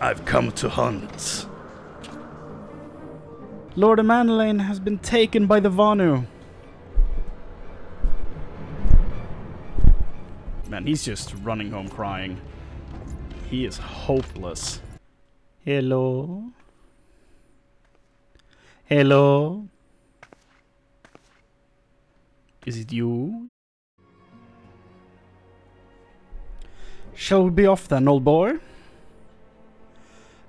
I've come to hunt. Lord Emmanellain has been taken by the Vanu. Man, he's just running home crying. He is hopeless. Hello? Hello? Is it you? Shall we be off then, old boy?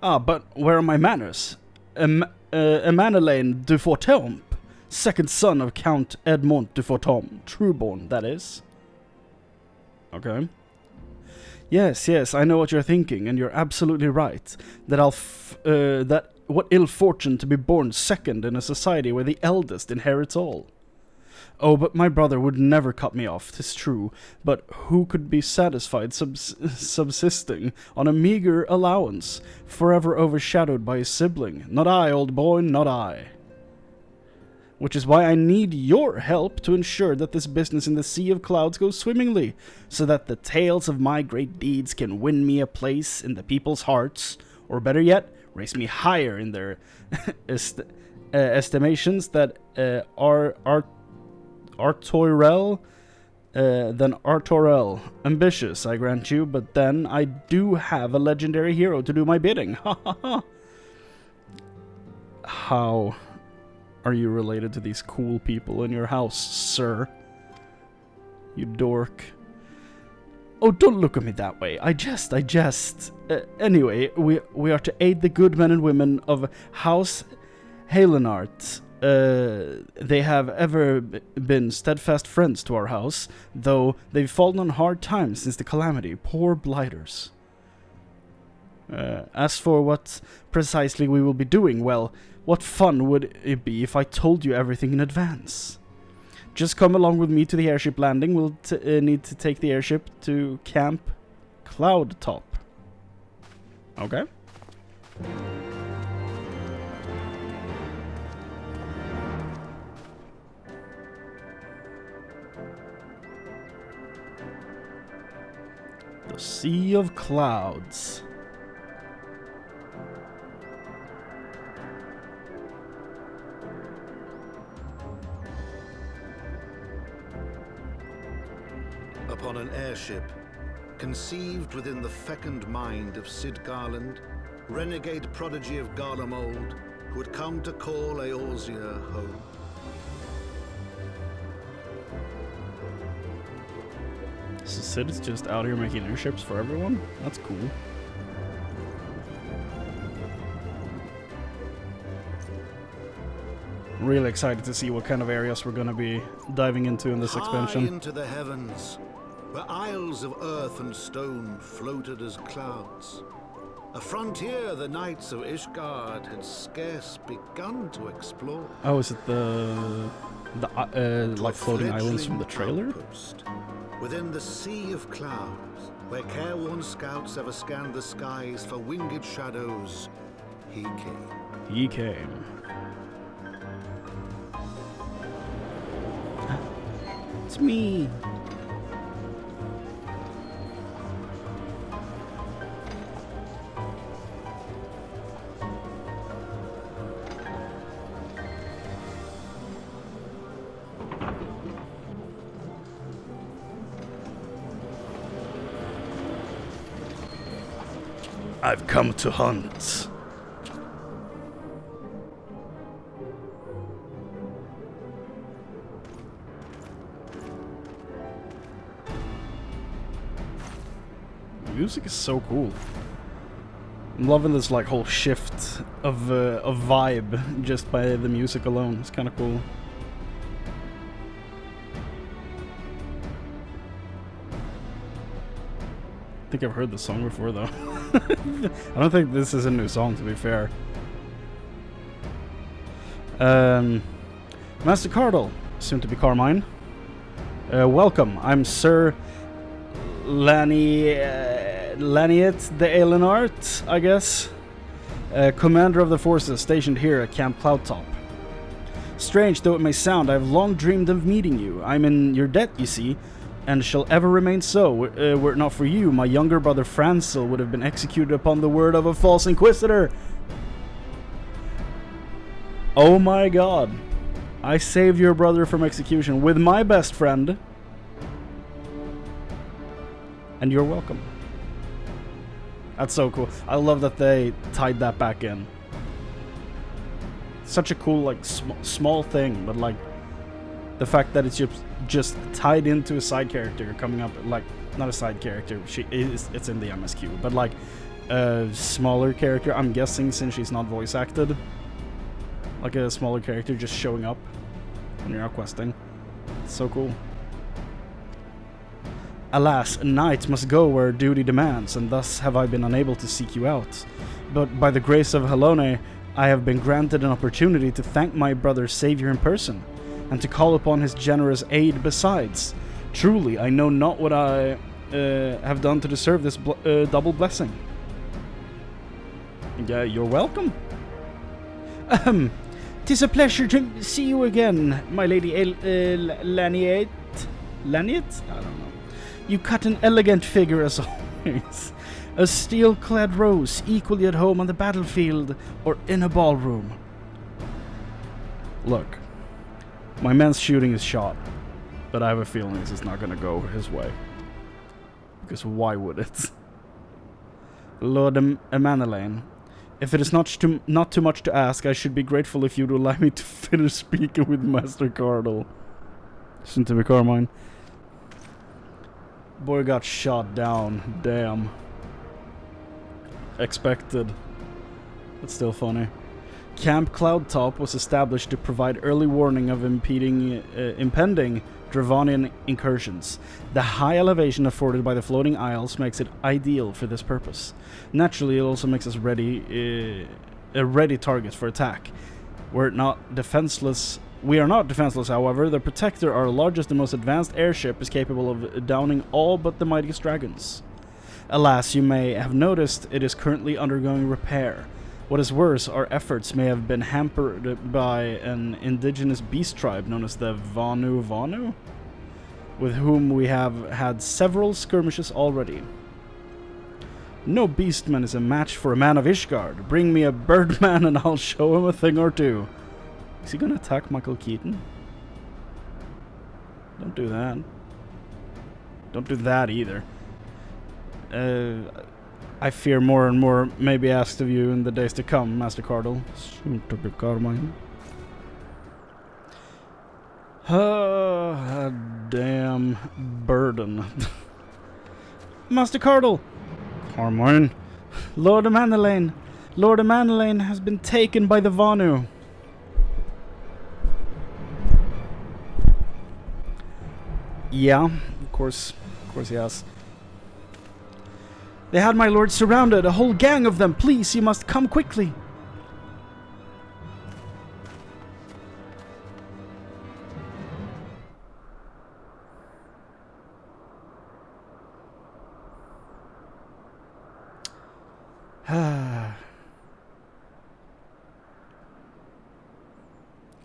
Ah, but where are my manners? Emmanellain de Fortemps, second son of Count Edmond de Fortemps, trueborn, that is. Okay. Yes, I know what you're thinking, and you're absolutely right. That what ill fortune to be born second in a society where the eldest inherits all. Oh, but my brother would never cut me off, 'tis true, but who could be satisfied subsisting on a meager allowance, forever overshadowed by his sibling? Not I, old boy, not I. Which is why I need your help to ensure that this business in the Sea of Clouds goes swimmingly, so that the tales of my great deeds can win me a place in the people's hearts, or better yet, raise me higher in their estimations that Artoirel than Artoirel. Ambitious, I grant you, but then I do have a legendary hero to do my bidding. Ha ha ha. How are you related to these cool people in your house, sir? You dork. Oh, don't look at me that way. I jest. Anyway, we are to aid the good men and women of House Highlands. They have ever been steadfast friends to our house, though they've fallen on hard times since the calamity. Poor blighters. As for what precisely we will be doing, well, what fun would it be if I told you everything in advance? Just come along with me to the airship landing. We'll need to take the airship to Camp Cloud Top. Okay. The Sea of Clouds. Upon an airship, conceived within the fecund mind of Cid Garland, renegade prodigy of Garlemald, who had come to call Eorzea home. So Cid is just out here making airships for everyone? That's cool. Really excited to see what kind of areas we're going to be diving into in this expansion. High into the heavens, where isles of earth and stone floated as clouds. A frontier the knights of Ishgard had scarce begun to explore. Oh, is it the like floating islands from the trailer? Outpost, within the Sea of Clouds, where careworn scouts ever scanned the skies for winged shadows, he came. He came. It's me. I've come to hunt. Music is so cool. I'm loving this like whole shift of vibe just by the music alone. It's kind of cool. I think I've heard this song before though. I don't think this is a new song, to be fair. Master Cardle, soon to be Carmine. Welcome. I'm Sir Laniet the Aelinart, I guess. Commander of the forces stationed here at Camp Cloudtop. Strange though it may sound, I've long dreamed of meeting you. I'm in your debt, you see. and shall ever remain so. Were it not for you, my younger brother Francil would have been executed upon the word of a false inquisitor. Oh my god. I saved your brother from execution with my best friend. And you're welcome. That's so cool. I love that they tied that back in. Such a cool, like, small thing, but like the fact that it's just tied into a side character coming up, like, not a side character, it's in the MSQ, but like a smaller character, I'm guessing, since she's not voice acted, like a smaller character just showing up when you're out questing. It's so cool. Alas, a knight must go where duty demands, and thus have I been unable to seek you out. But by the grace of Helone, I have been granted an opportunity to thank my brother's savior in person, and to call upon his generous aid besides. Truly, I know not what I have done to deserve this double blessing. Yeah, you're welcome. 'Tis a pleasure to see you again, my lady Laniet? Laniet? I don't know. You cut an elegant figure as always. A steel-clad rose, equally at home on the battlefield or in a ballroom. Look, my man's shooting is shot, but I have a feeling this is not going to go his way. Because why would it? Lord Emmanellain, if it is not too much to ask, I should be grateful if you'd allow me to finish speaking with Master Cardle. Listen to me, Carmine. Boy got shot down. Damn. Expected. But still funny. Camp Cloudtop was established to provide early warning of impending Dravonian incursions. The high elevation afforded by the floating isles makes it ideal for this purpose. Naturally, it also makes us a ready target for attack. We are not defenseless, however. The Protector, our largest and most advanced airship, is capable of downing all but the mightiest dragons. Alas, you may have noticed it is currently undergoing repair. What is worse, our efforts may have been hampered by an indigenous beast tribe known as the Vanu, with whom we have had several skirmishes already. No beastman is a match for a man of Ishgard. Bring me a birdman and I'll show him a thing or two. Is he gonna attack Michael Keaton? Don't do that. Don't do that either. I fear more and more may be asked of you in the days to come, Master Cardle. Soon to be Carmine. Ah, damn burden. Master Cardle! Carmine. Lord Emmanellain has been taken by the Vanu. Yeah, of course he has. They had my lord surrounded, a whole gang of them. Please, you must come quickly.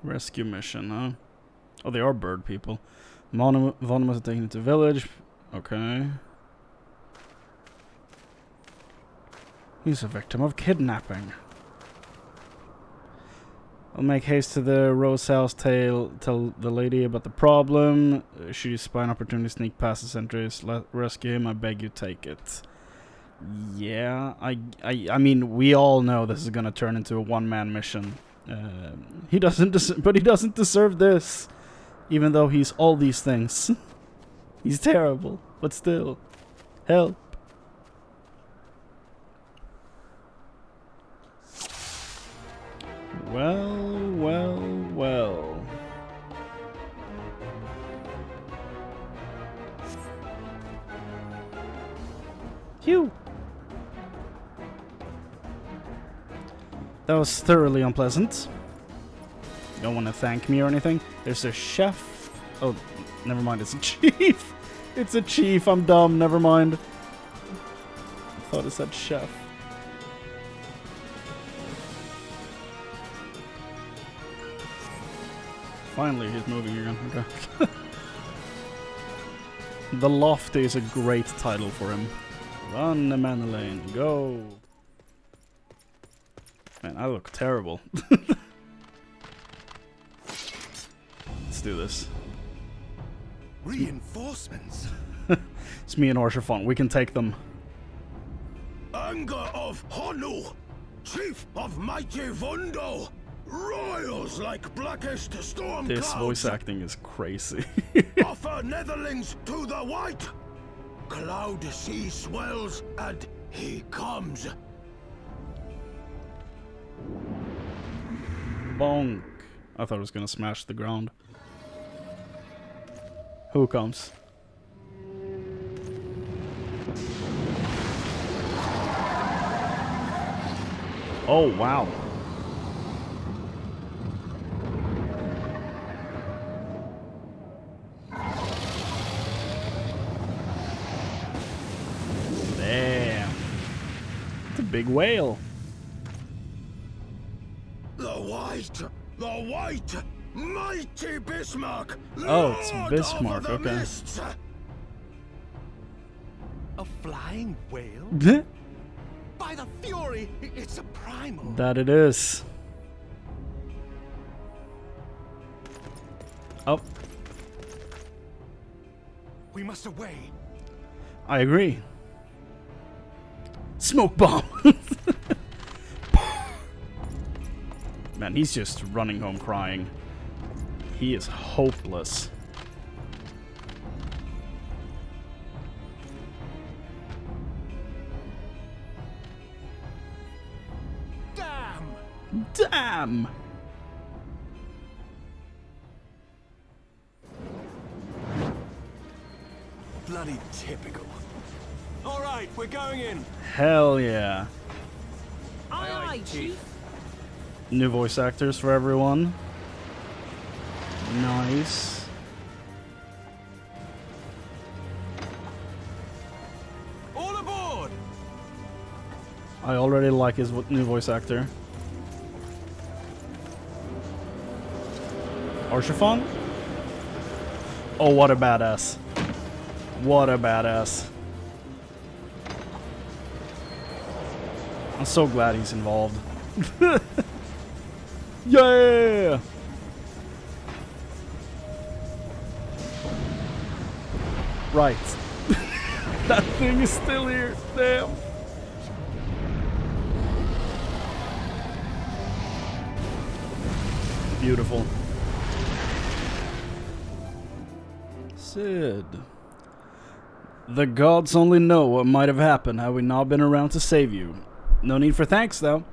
Rescue mission, huh? Oh, they are bird people. Vanu was taken into village. Okay. He's a victim of kidnapping. I'll make haste to the Rose House, tell the lady about the problem. Should you spy an opportunity to sneak past the sentries, rescue him, I beg you take it. Yeah, I mean, we all know this is gonna turn into a one-man mission. He doesn't deserve this. Even though he's all these things. He's terrible, but still. Help. Well. Phew. That was thoroughly unpleasant. You don't want to thank me or anything. There's a chef. Oh, never mind. It's a chief. It's a chief. I'm dumb. Never mind. I thought it said chef. Finally, he's moving again. Okay. The Lofty is a great title for him. Run, Emmanellain, go! Man, I look terrible. Let's do this. Reinforcements? It's me and Orshafon. We can take them. Anger of Honu, chief of mighty Vundo, royals like blackest storm This clouds. voice acting is crazy. Offer netherlings to the white. Cloud sea swells and he comes. Bonk. I thought it was gonna smash the ground. Who comes? Oh, wow. Damn. It's a big whale. The white, mighty Bismarck. Oh, it's Lord Bismarck, of the okay. Mists. A flying whale? By the fury, it's a primal. That it is. Oh, We must away. I agree. Smoke bomb! Man, he's just running home crying. He is hopeless. Damn! Damn! Bloody typical. All right, we're going in. Hell yeah. Aye, aye, Chief. New voice actors for everyone. Nice. All aboard! I already like his new voice actor. Orshafon? Oh, what a badass. What a badass. I'm so glad he's involved. Yeah! Right. That thing is still here. Damn. Beautiful. Sid. The gods only know what might have happened had we not been around to save you. No need for thanks, though.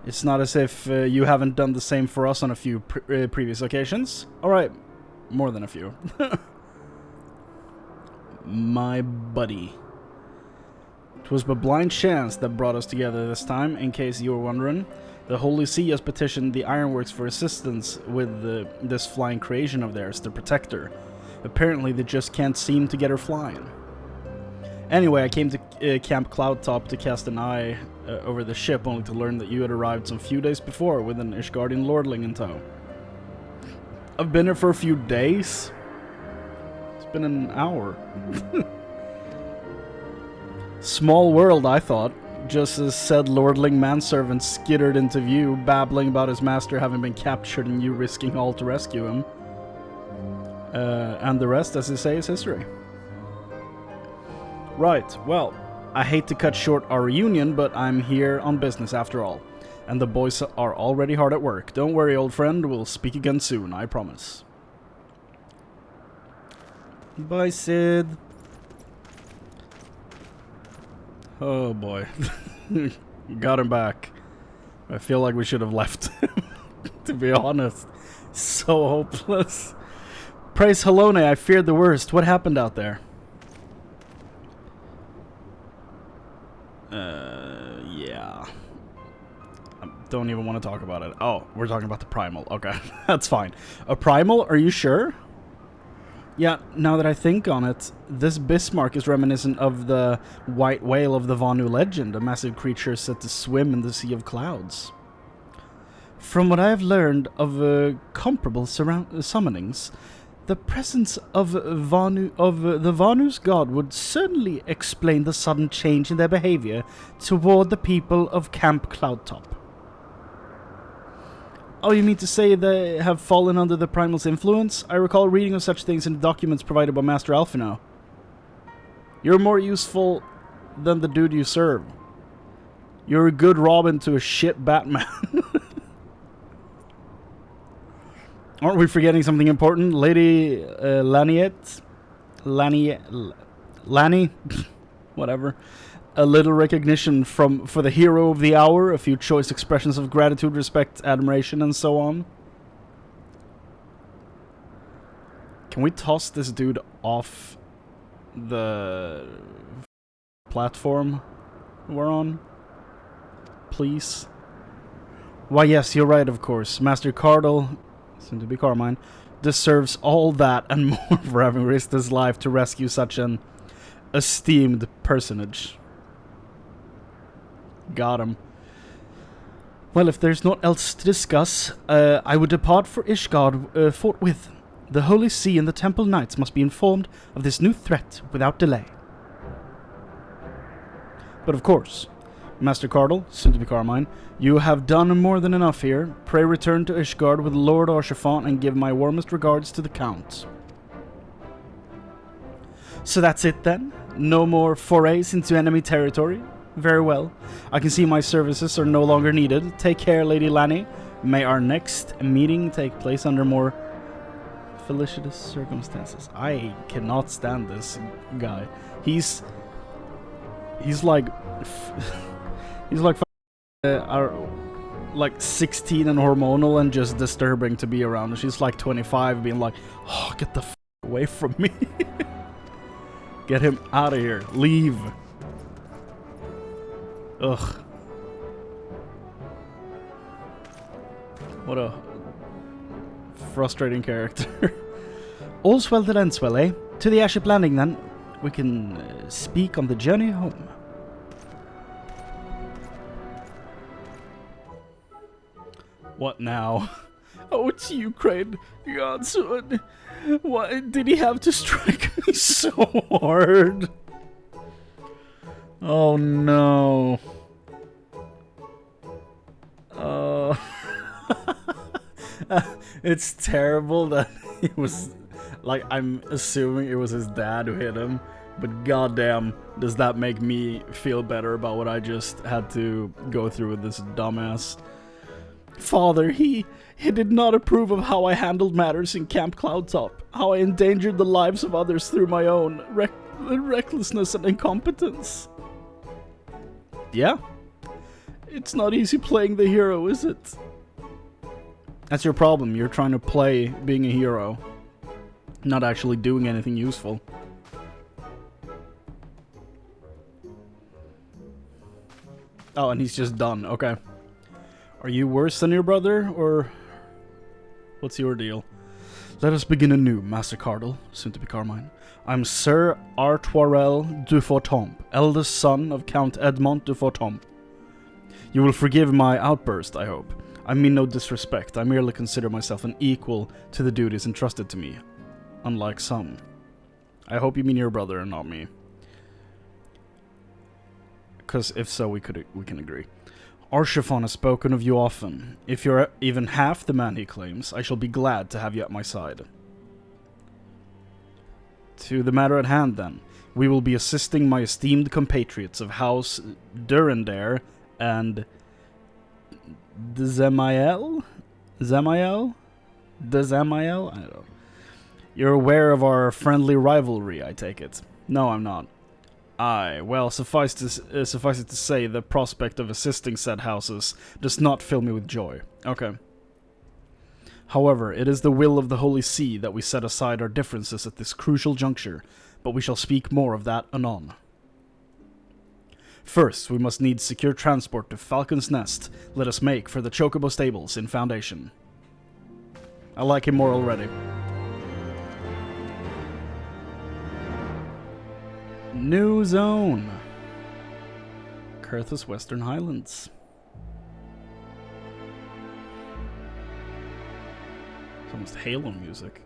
It's not as if you haven't done the same for us on a few previous occasions. Alright, more than a few. My buddy. It was but blind chance that brought us together this time, in case you were wondering. The Holy See has petitioned the Ironworks for assistance with this flying creation of theirs, the Protector. Apparently they just can't seem to get her flying. Anyway, I came to Camp Cloudtop to cast an eye over the ship, only to learn that you had arrived some few days before with an Ishgardian lordling in tow. I've been here for a few days. It's been an hour. Small world, I thought. Just as said lordling manservant skittered into view, babbling about his master having been captured and you risking all to rescue him. And the rest, as they say, is history. Right, well, I hate to cut short our reunion, but I'm here on business after all. And the boys are already hard at work. Don't worry, old friend, we'll speak again soon, I promise. Bye, Sid. Oh boy. Got him back. I feel like we should have left him, to be honest. So hopeless. Praise Halone, I feared the worst. What happened out there? Yeah. I don't even want to talk about it. Oh, we're talking about the primal. Okay, that's fine. A primal? Are you sure? Yeah, now that I think on it, this Bismarck is reminiscent of the white whale of the Vanu legend, a massive creature set to swim in the sea of clouds. From what I have learned of comparable summonings, The presence of the Vanu's god would certainly explain the sudden change in their behavior toward the people of Camp Cloudtop. Oh, you mean to say they have fallen under the Primal's influence? I recall reading of such things in the documents provided by Master Alphinaud. You're more useful than the dude you serve. You're a good Robin to a shit Batman. Aren't we forgetting something important? Lady Lanny, whatever. A little recognition for the hero of the hour, a few choice expressions of gratitude, respect, admiration, and so on. Can we toss this dude off the platform we're on? Please? Why, yes, you're right, of course. Master Cardle, soon to be Carmine, deserves all that and more for having risked his life to rescue such an esteemed personage. Got him. Well, if there's naught else to discuss, I would depart for Ishgard forthwith. The Holy See and the Temple Knights must be informed of this new threat without delay. But of course, Master Cardle, soon to be Carmine, you have done more than enough here. Pray return to Ishgard with Lord Archifant and give my warmest regards to the Count. So that's it then? No more forays into enemy territory? Very well. I can see my services are no longer needed. Take care, Lady Lanny. May our next meeting take place under more felicitous circumstances. I cannot stand this guy. He's like like 16 and hormonal and just disturbing to be around. She's like 25 being like, oh, get the f away from me. Get him out of here. Leave. Ugh. What a frustrating character. All's well that ends well, eh? To the airship landing then. We can speak on the journey home. What now? Oh, it's you, Chrane. Godson. Why did he have to strike me so hard? Oh no. It's terrible that he was, like, I'm assuming it was his dad who hit him, but goddamn, does that make me feel better about what I just had to go through with this dumbass. Father, he did not approve of how I handled matters in Camp Cloudtop, how I endangered the lives of others through my own recklessness and incompetence. Yeah? It's not easy playing the hero, is it? That's your problem. You're trying to play being a hero, not actually doing anything useful. Oh, and he's just done. Okay. Are you worse than your brother, or what's your deal? Let us begin anew, Master Cardle, soon to be Carmine. I'm Sir Artoirel du Fortombe, eldest son of Count Edmond du Fortombe. You will forgive my outburst, I hope. I mean no disrespect, I merely consider myself an equal to the duties entrusted to me, unlike some. I hope you mean your brother and not me. Because if so, we can agree. Archifant has spoken of you often. If you're even half the man he claims, I shall be glad to have you at my side. To the matter at hand, then. We will be assisting my esteemed compatriots of House Durandare and Zamael? Zamael? Zamael? I don't know. You're aware of our friendly rivalry, I take it. No, I'm not. Aye, well, suffice it to say, the prospect of assisting said houses does not fill me with joy. Okay. However, it is the will of the Holy See that we set aside our differences at this crucial juncture, but we shall speak more of that anon. First, we must need secure transport to Falcon's Nest. Let us make for the Chocobo Stables in Foundation. I like him more already. New zone. Coerthas Western Highlands. It's almost Halo music.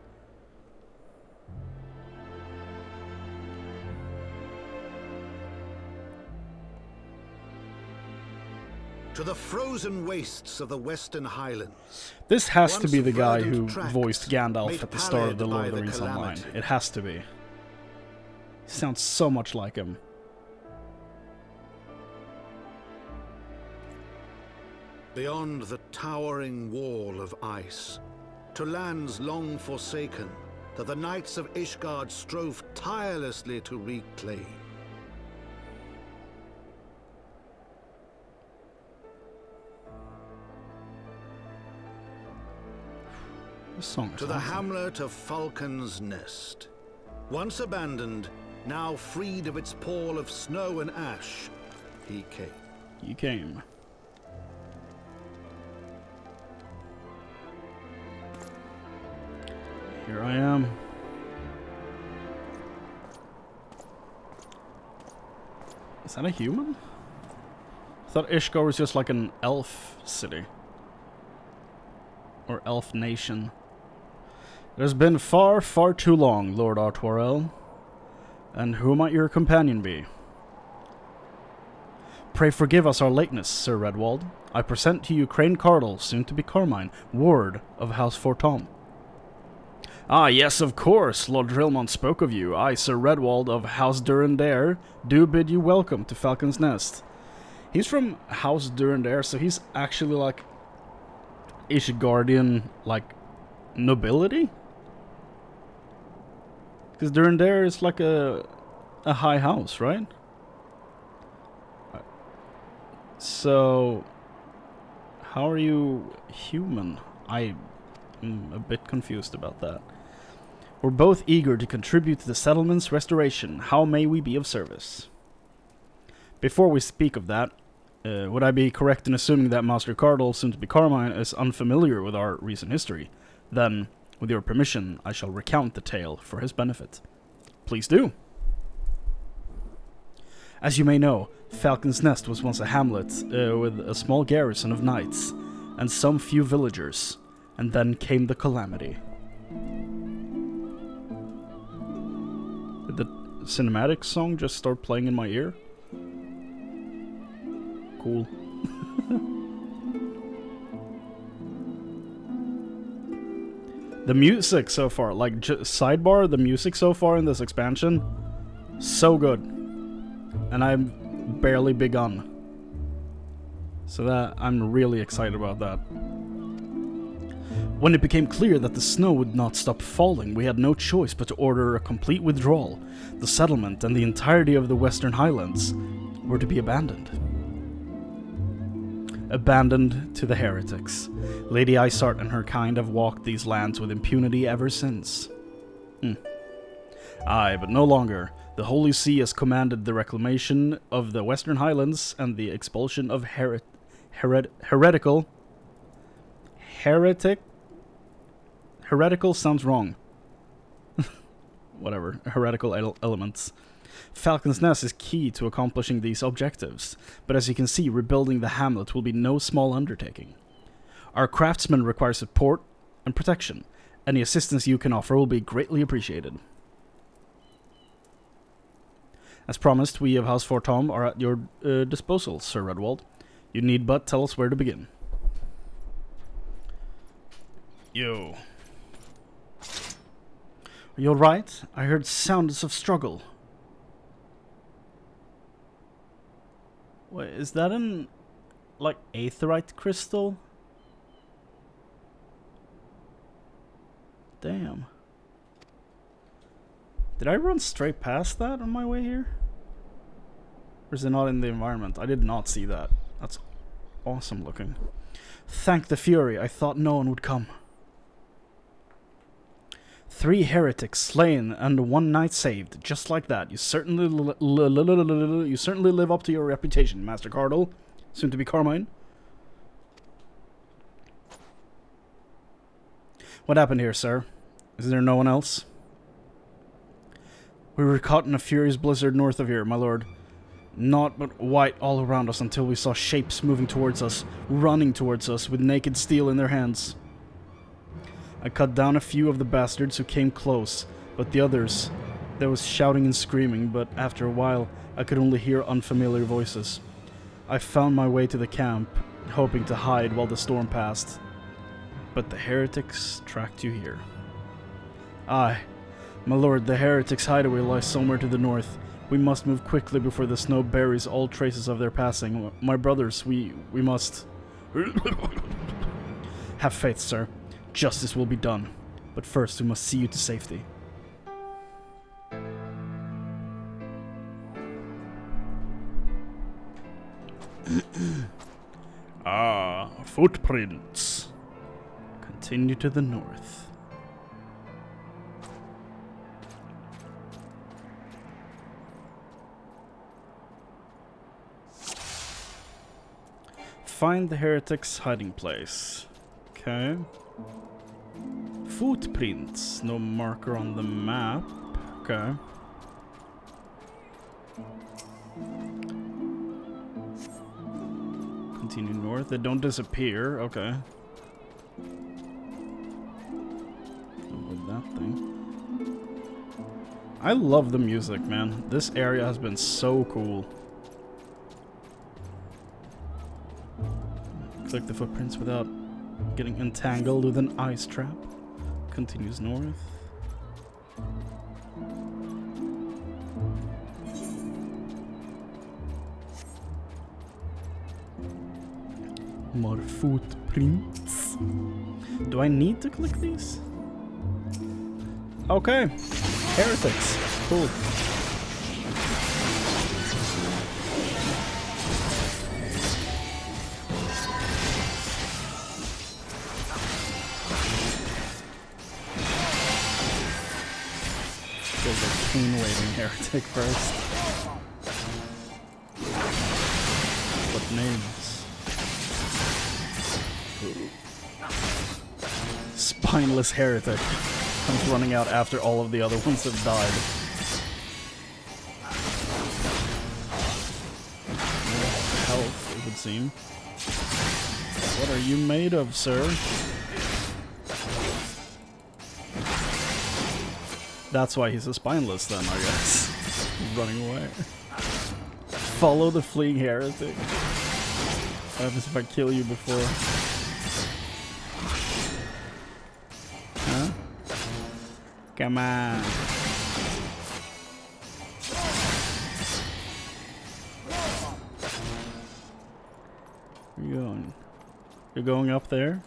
To the frozen wastes of the Western Highlands. This has to Once be the guy who verdant tracts voiced Gandalf made at the start of the pallid Lord by of the the Rings Online. calamity. It has to be. He sounds so much like him. Beyond the towering wall of ice, to lands long forsaken, that the knights of Ishgard strove tirelessly to reclaim. This song is To the awesome. hamlet of Falcon's Nest. Once abandoned, now freed of its pall of snow and ash, he came. You came. Here I am. Is that a human? I thought Ishgard was just like an elf city. Or elf nation. It has been far, far too long, Lord Artoirel. And who might your companion be? Pray forgive us our lateness, Sir Redwald. I present to you Chrane Cardle, soon to be Carmine, ward of House Fortom. Ah, yes, of course, Lord Drillmont spoke of you. I, Sir Redwald of House Durandare, do bid you welcome to Falcon's Nest. He's from House Durandare, so he's actually like Ishgardian, like, nobility? Because Durandare is like a high house, right? So, how are you human? I am a bit confused about that. We're both eager to contribute to the settlement's restoration. How may we be of service? Before we speak of that, would I be correct in assuming that Master Cardle, soon to be Carmine, is unfamiliar with our recent history? Then, with your permission, I shall recount the tale for his benefit. Please do. As you may know, Falcon's Nest was once a hamlet with a small garrison of knights and some few villagers, and then came the calamity. Did the cinematic song just start playing in my ear? Cool. The music so far, like sidebar, the music so far in this expansion, so good. And I'm barely begun. So that, I'm really excited about that. When it became clear that the snow would not stop falling, we had no choice but to order a complete withdrawal. The settlement and the entirety of the Western Highlands were to be abandoned. Abandoned to the heretics. Lady Iceheart and her kind have walked these lands with impunity ever since. Aye, but no longer. The Holy See has commanded the reclamation of the Western Highlands and the expulsion of heretical sounds wrong. Whatever, heretical elements. Falcon's Nest is key to accomplishing these objectives, but as you can see, rebuilding the hamlet will be no small undertaking. Our craftsmen require support and protection. Any assistance you can offer will be greatly appreciated. As promised, we of House Fortom are at your disposal, Sir Redwald. You need but tell us where to begin. Yo. Are you alright? I heard sounds of struggle. Wait, is that an, like, aetheryte crystal? Damn. Did I run straight past that on my way here? Or is it not in the environment? I did not see that. That's awesome looking. Thank the Fury, I thought no one would come. 3 heretics slain and 1 knight saved, just like that. You certainly live up to your reputation, Master Cardle, soon to be Carmine. What happened here, sir? Is there no one else? We were caught in a furious blizzard north of here, my lord. Naught but white all around us until we saw shapes moving towards us, running towards us with naked steel in their hands. I cut down a few of the bastards who came close, but the others, there was shouting and screaming, but after a while I could only hear unfamiliar voices. I found my way to the camp hoping to hide while the storm passed. But the heretics tracked you here. Aye, my lord, the heretics' hideaway lies somewhere to the north. We must move quickly before the snow buries all traces of their passing. My brothers, we must... Have faith, sir. Justice will be done. But first, we must see you to safety. Ah, footprints. Continue to the north. Find the heretics' hiding place. Okay. Footprints. No marker on the map. Okay. Continue north. They don't disappear. Okay. With that thing. I love the music, man. This area has been so cool. Click the footprints without getting entangled with an ice trap. Continues north. More footprints. Do I need to click these? Okay. Heretics. Cool. Kill the cane-waving heretic first. What names? Spineless heretic comes running out after all of the other ones have died. Health, it would seem. What are you made of, sir? That's why he's a spineless then, I guess. Running away. Follow the fleeing heretic. What happens if I kill you before? Huh? Come on. Where are you going? You're going up there?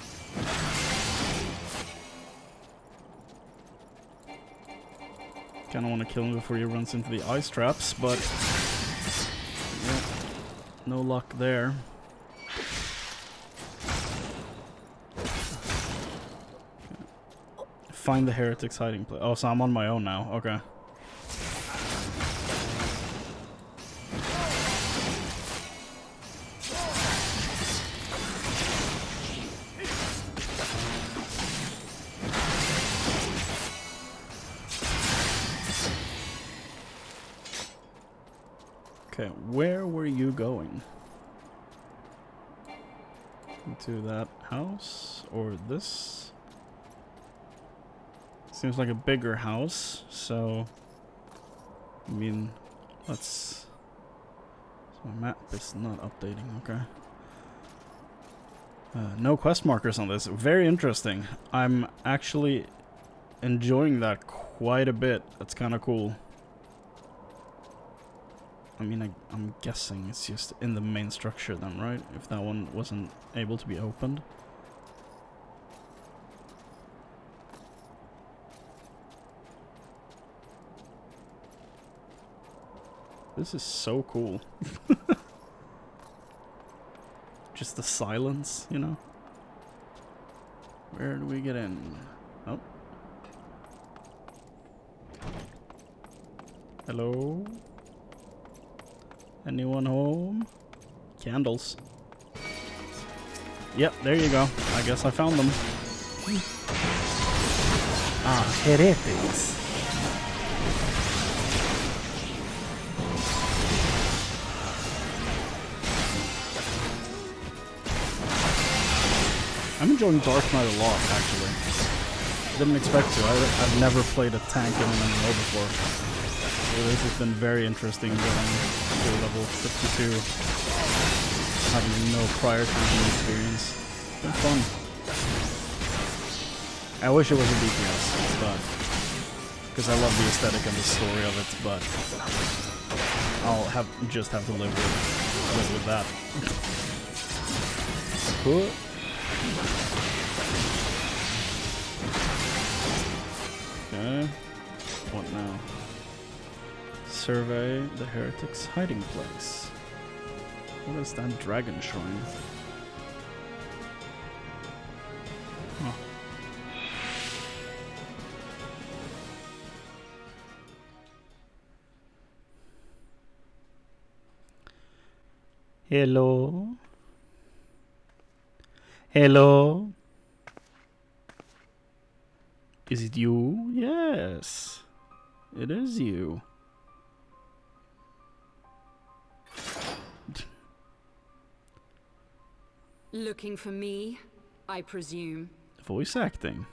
Kinda want to kill him before he runs into the ice traps, but yeah, no luck there. Find the heretic's hiding place. Oh, so I'm on my own now. Okay. Okay, where were you going? Into that house or this? Seems like a bigger house, so I mean, let's. So my map is not updating. Okay. No quest markers on this. Very interesting. I'm actually enjoying that quite a bit. That's kind of cool. I mean, I'm guessing it's just in the main structure then, right? If that one wasn't able to be opened. This is so cool. Just the silence, you know? Where do we get in? Oh. Hello? Anyone home? Candles. Yep, there you go. I guess I found them. Ah, heretics. I'm enjoying Dark Knight a lot, actually. Didn't expect to. I've never played a tank in an MMO before. So this has been very interesting going to level 52. having no prior campaign experience. It's been fun. I wish it was a DPS, but because I love the aesthetic and the story of it, but I'll just have to live with that. Cool. Okay. What now? Survey the heretic's hiding place. What is that dragon shrine? Huh. Hello? Hello? Is it you? Yes. It is you. Looking for me, I presume. Voice acting.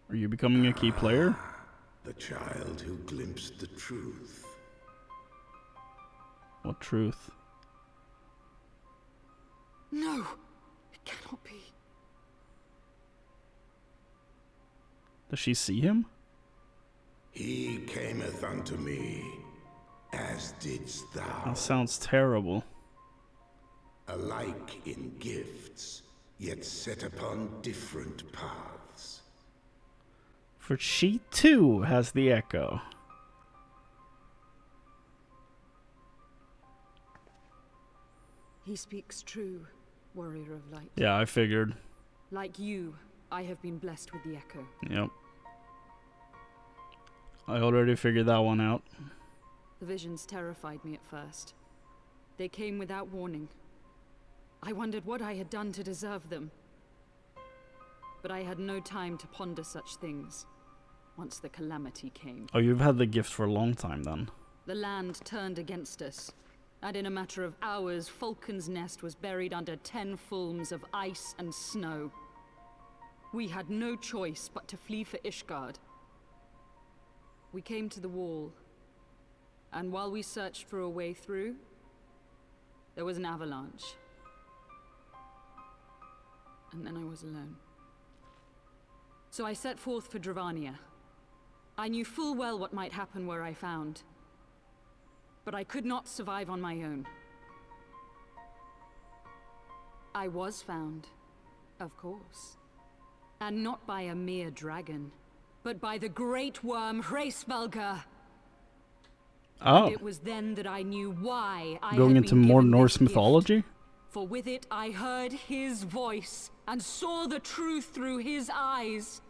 Are you becoming a key player? The child who glimpsed the truth. What truth? No, it cannot be. Does she see him? He cameth unto me, as didst thou. That sounds terrible. Alike in gifts, yet set upon different paths. For she too has the echo. He speaks true, warrior of light. Yeah, I figured. Like you, I have been blessed with the echo. Yep. I already figured that one out. The visions terrified me at first. They came without warning. I wondered what I had done to deserve them. But I had no time to ponder such things once the calamity came. Oh, you've had the gift for a long time then. The land turned against us, and in a matter of hours, Falcon's Nest was buried under 10 fulms of ice and snow. We had no choice but to flee for Ishgard. We came to the wall, and while we searched for a way through, there was an avalanche. And then I was alone. So I set forth for Dravania. I knew full well what might happen where I found, but I could not survive on my own. I was found, of course, and not by a mere dragon, but by the great worm Hraesvelgr. Oh. It was then that I knew why I Going had into been more given Norse this gift. mythology? For with it I heard his voice and saw the truth through his eyes.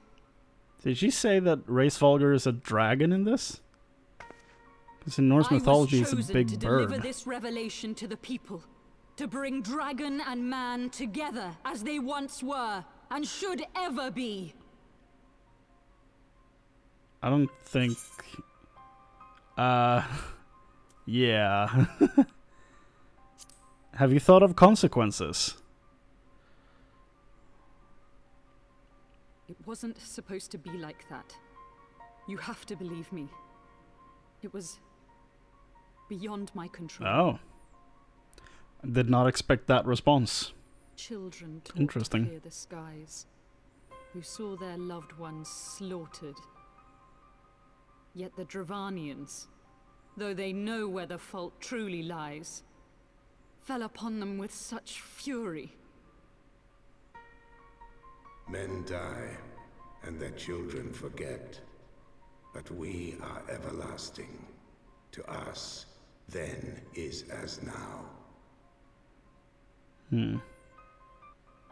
Did she say that Hraesvelgr is a dragon in this? Because in Norse mythology it's a big to bird. deliver this revelation to the people, to bring dragon and man together as they once were and should ever be. I don't think... yeah. Have you thought of consequences? It wasn't supposed to be like that. You have to believe me. It was beyond my control. Oh. I did not expect that response. Children taught Interesting. to fear the skies, who saw their loved ones slaughtered. Yet the Dravanians, though they know where the fault truly lies, fell upon them with such fury. Men die, and their children forget. But we are everlasting. To us, then is as now.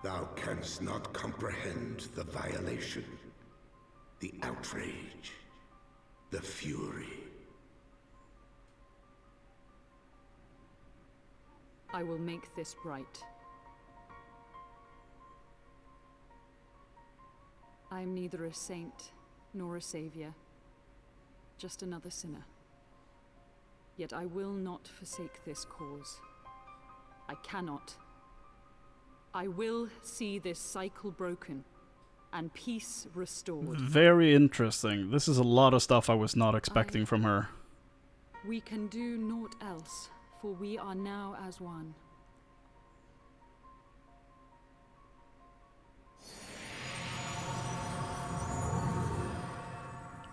Thou canst not comprehend the violation, the outrage, the fury. I will make this right. I am neither a saint nor a savior, just another sinner. Yet I will not forsake this cause. I cannot. I will see this cycle broken, and peace restored. Very interesting. This is a lot of stuff I was not expecting from her. We can do naught else, for we are now as one.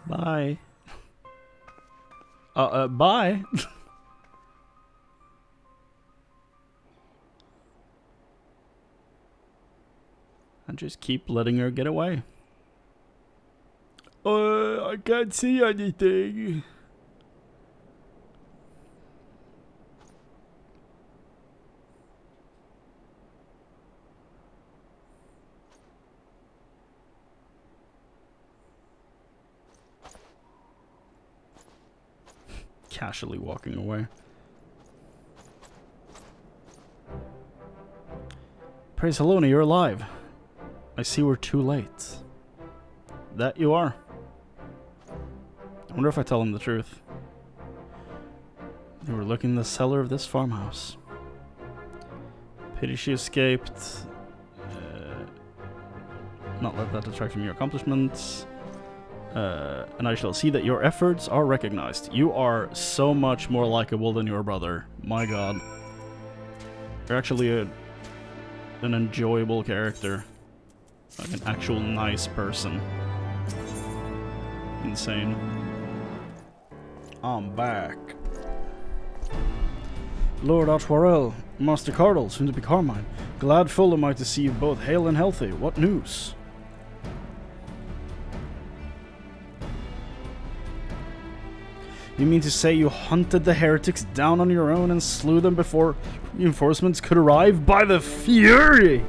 Bye. Bye. And just keep letting her get away. I can't see anything. Casually walking away. Praise Helena, you're alive. I see we're too late. That you are. I wonder if I tell him the truth. They were looking in the cellar of this farmhouse. Pity she escaped. Not let that detract from your accomplishments. And I shall see that your efforts are recognized. You are so much more likable than your brother. My god. You're actually an enjoyable character. Like an actual nice person. Insane. I'm back. Lord Artoirel, Master Cardinal, soon to be Carmine. Glad full am I to see you both hale and healthy. What news? You mean to say you hunted the heretics down on your own and slew them before reinforcements could arrive? By the fury!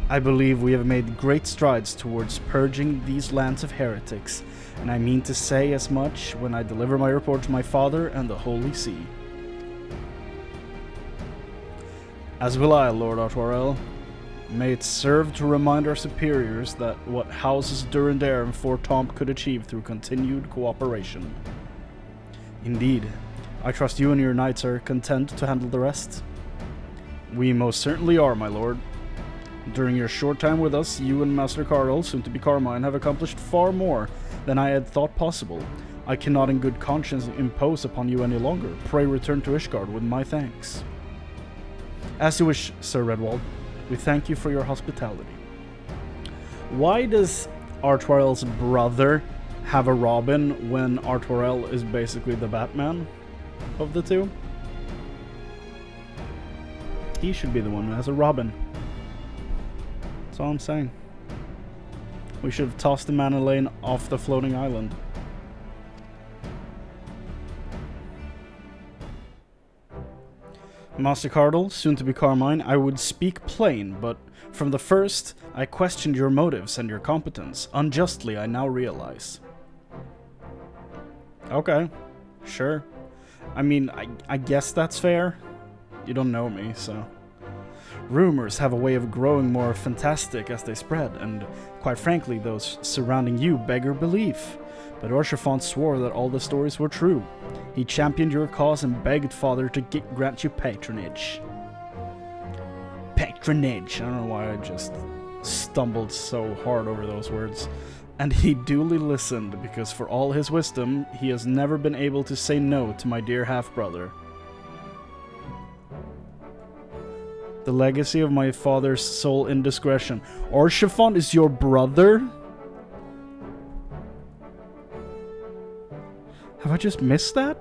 I believe we have made great strides towards purging these lands of heretics, and I mean to say as much when I deliver my report to my father and the Holy See. As will I, Lord Artoirel. May it serve to remind our superiors that what houses Durandare and Fort Tomp could achieve through continued cooperation. Indeed, I trust you and your knights are content to handle the rest. We most certainly are, my lord. During your short time with us, you and Master Carl, soon to be Carmine, have accomplished far more than I had thought possible. I cannot in good conscience impose upon you any longer. Pray return to Ishgard with my thanks. As you wish, Sir Redwald. We thank you for your hospitality. Why does Artoirel's brother have a Robin when Artoirel is basically the Batman of the two? He should be the one who has a Robin. That's all I'm saying. We should have tossed Emmanellain off the floating island. Master Cardinal, soon to be Carmine, I would speak plain, but from the first, I questioned your motives and your competence. Unjustly, I now realize. Okay, sure. I mean, I guess that's fair. You don't know me, so... Rumors have a way of growing more fantastic as they spread, and quite frankly, those surrounding you beggar belief. But Orshafont swore that all the stories were true. He championed your cause and begged Father to grant you patronage. Patronage. I don't know why I just stumbled so hard over those words. And he duly listened, because for all his wisdom, he has never been able to say no to my dear half-brother. The legacy of my father's sole indiscretion. Orshafont is your brother? Have I just missed that?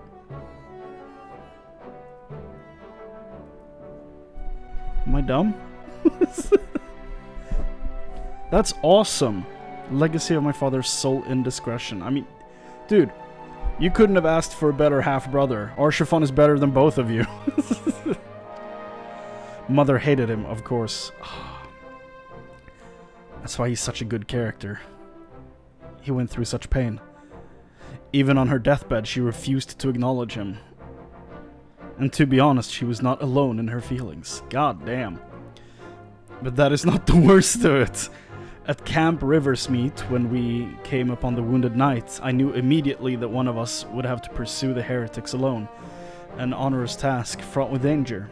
Am I dumb? That's awesome. Legacy of my father's sole indiscretion. I mean, dude, you couldn't have asked for a better half-brother. Orshafont is better than both of you. Mother hated him, of course. That's why he's such a good character. He went through such pain. Even on her deathbed, she refused to acknowledge him. And to be honest, she was not alone in her feelings. God damn. But that is not the worst of it. At Camp Riversmeet, when we came upon the wounded knight, I knew immediately that one of us would have to pursue the heretics alone. An onerous task, fraught with danger.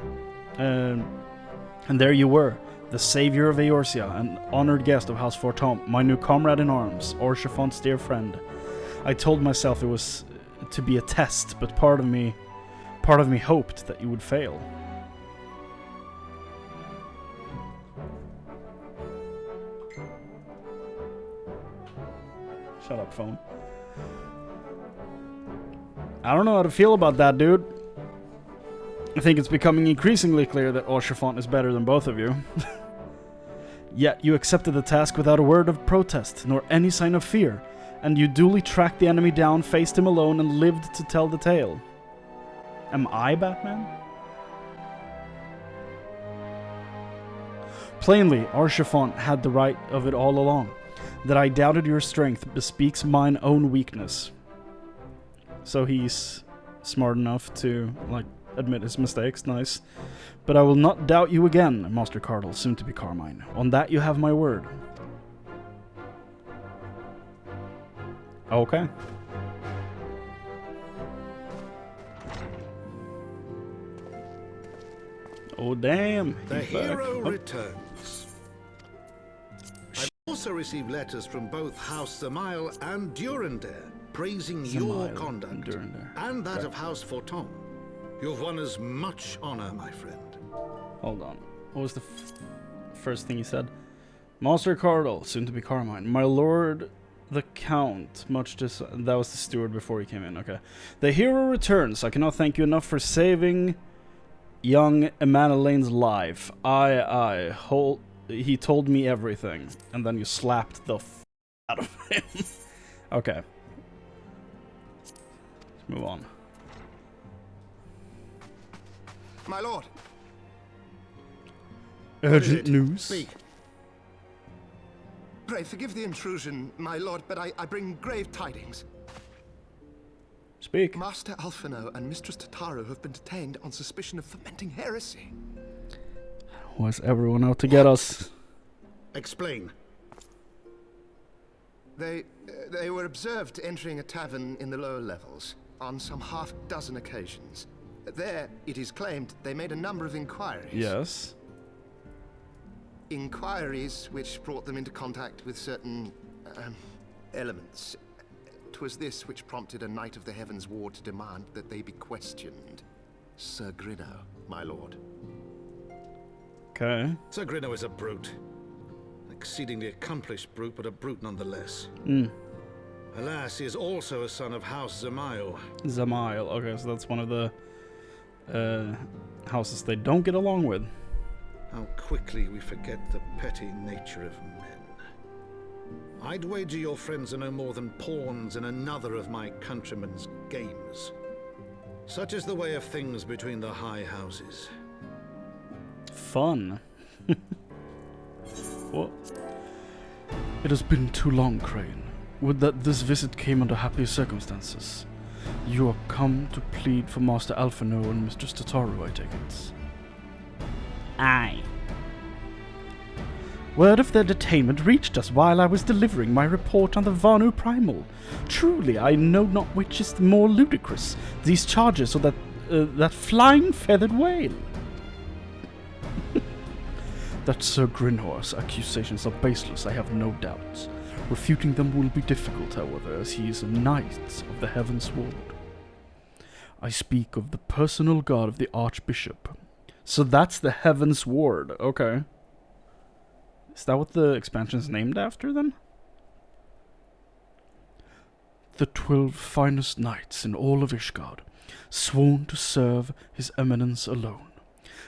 And there you were, the savior of Eorzea, an honored guest of House Fortom, my new comrade in arms, Orchifont's dear friend. I told myself it was to be a test, but part of me hoped that you would fail. Shut up, phone. I don't know how to feel about that, dude. I think it's becoming increasingly clear that Orchifont is better than both of you. Yet you accepted the task without a word of protest, nor any sign of fear, and you duly tracked the enemy down, faced him alone, and lived to tell the tale. Am I Batman? Plainly, Orchifont had the right of it all along. That I doubted your strength bespeaks mine own weakness. So he's smart enough to, like, admit his mistakes. Nice. But I will not doubt you again, Master Cardle, soon to be Carmine. On that you have my word. Okay. Oh, damn. The He's back. hero Oh. returns. I've also received letters from both House Ysayle and Durandare praising your Ysayle conduct and Durandare. and that of House Fortom. You've won us much honor, my friend. Hold on. What was the first thing he said? Master Cardle, soon to be Carmine. My lord the Count, that was the steward before he came in, okay. The hero returns. I cannot thank you enough for saving young Emmanellain's life. He told me everything. And then you slapped the f out of him. Okay. Let's move on. My lord. Urgent news. Speak. Pray forgive the intrusion, my lord, but I bring grave tidings. Speak. Master Alphinaud and Mistress Tataru have been detained on suspicion of fomenting heresy. Was everyone out to get us? Explain. They were observed entering a tavern in the lower levels on some half-dozen occasions. There, it is claimed, they made a number of inquiries. Yes. Inquiries which brought them into contact with certain elements. 'Twas this which prompted a Knight of the Heavensward to demand that they be questioned. Sir Grinno, my lord. Okay. Sir Grinno is a brute. An exceedingly accomplished brute, but a brute nonetheless. Alas, he is also a son of House Ysayle. Ysayle. Okay, so that's one of the houses they don't get along with. How quickly we forget the petty nature of men. I'd wager your friends are no more than pawns in another of my countrymen's games. Such is the way of things between the high houses. Fun. What? It has been too long, Chrane. Would that this visit came under happier circumstances. You are come to plead for Master Alphinaud and Mistress Tataru, I take it. Aye. Word of their detainment reached us while I was delivering my report on the Vanu Primal. Truly, I know not which is the more ludicrous, these charges or that flying feathered whale. That Sir Grinho's accusations are baseless, I have no doubt. Refuting them will be difficult, however, as he is a knight of the Heavensward. I speak of the personal guard of the Archbishop. So that's the Heavensward, okay. Is that what the expansion's named after, then? The 12 finest knights in all of Ishgard, sworn to serve his eminence alone.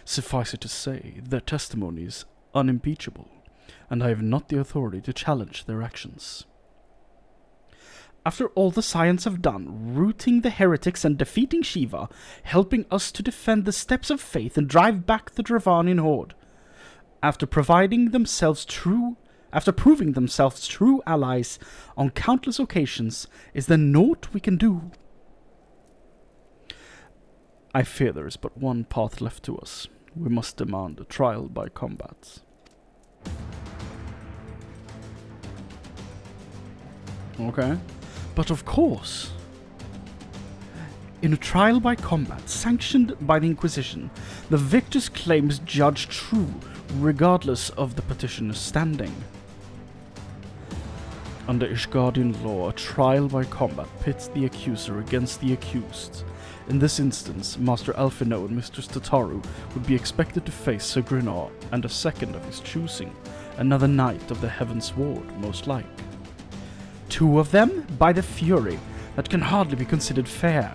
Suffice it to say, their testimony is unimpeachable, and I have not the authority to challenge their actions. After all the Scions have done, rooting the heretics and defeating Shiva, helping us to defend the steps of faith and drive back the Dravanian horde, after proving themselves true allies on countless occasions, is there naught we can do? I fear there is but one path left to us. We must demand a trial by combat. Okay. But of course, in a trial by combat sanctioned by the Inquisition, the victor's claims judged true, regardless of the petitioner's standing. Under Ishgardian law, a trial by combat pits the accuser against the accused. In this instance, Master Alphinaud and Mistress Tataru would be expected to face Sir Grinar and a second of his choosing, another knight of the Heavensward, most like. 2 of them? By the Fury! That can hardly be considered fair.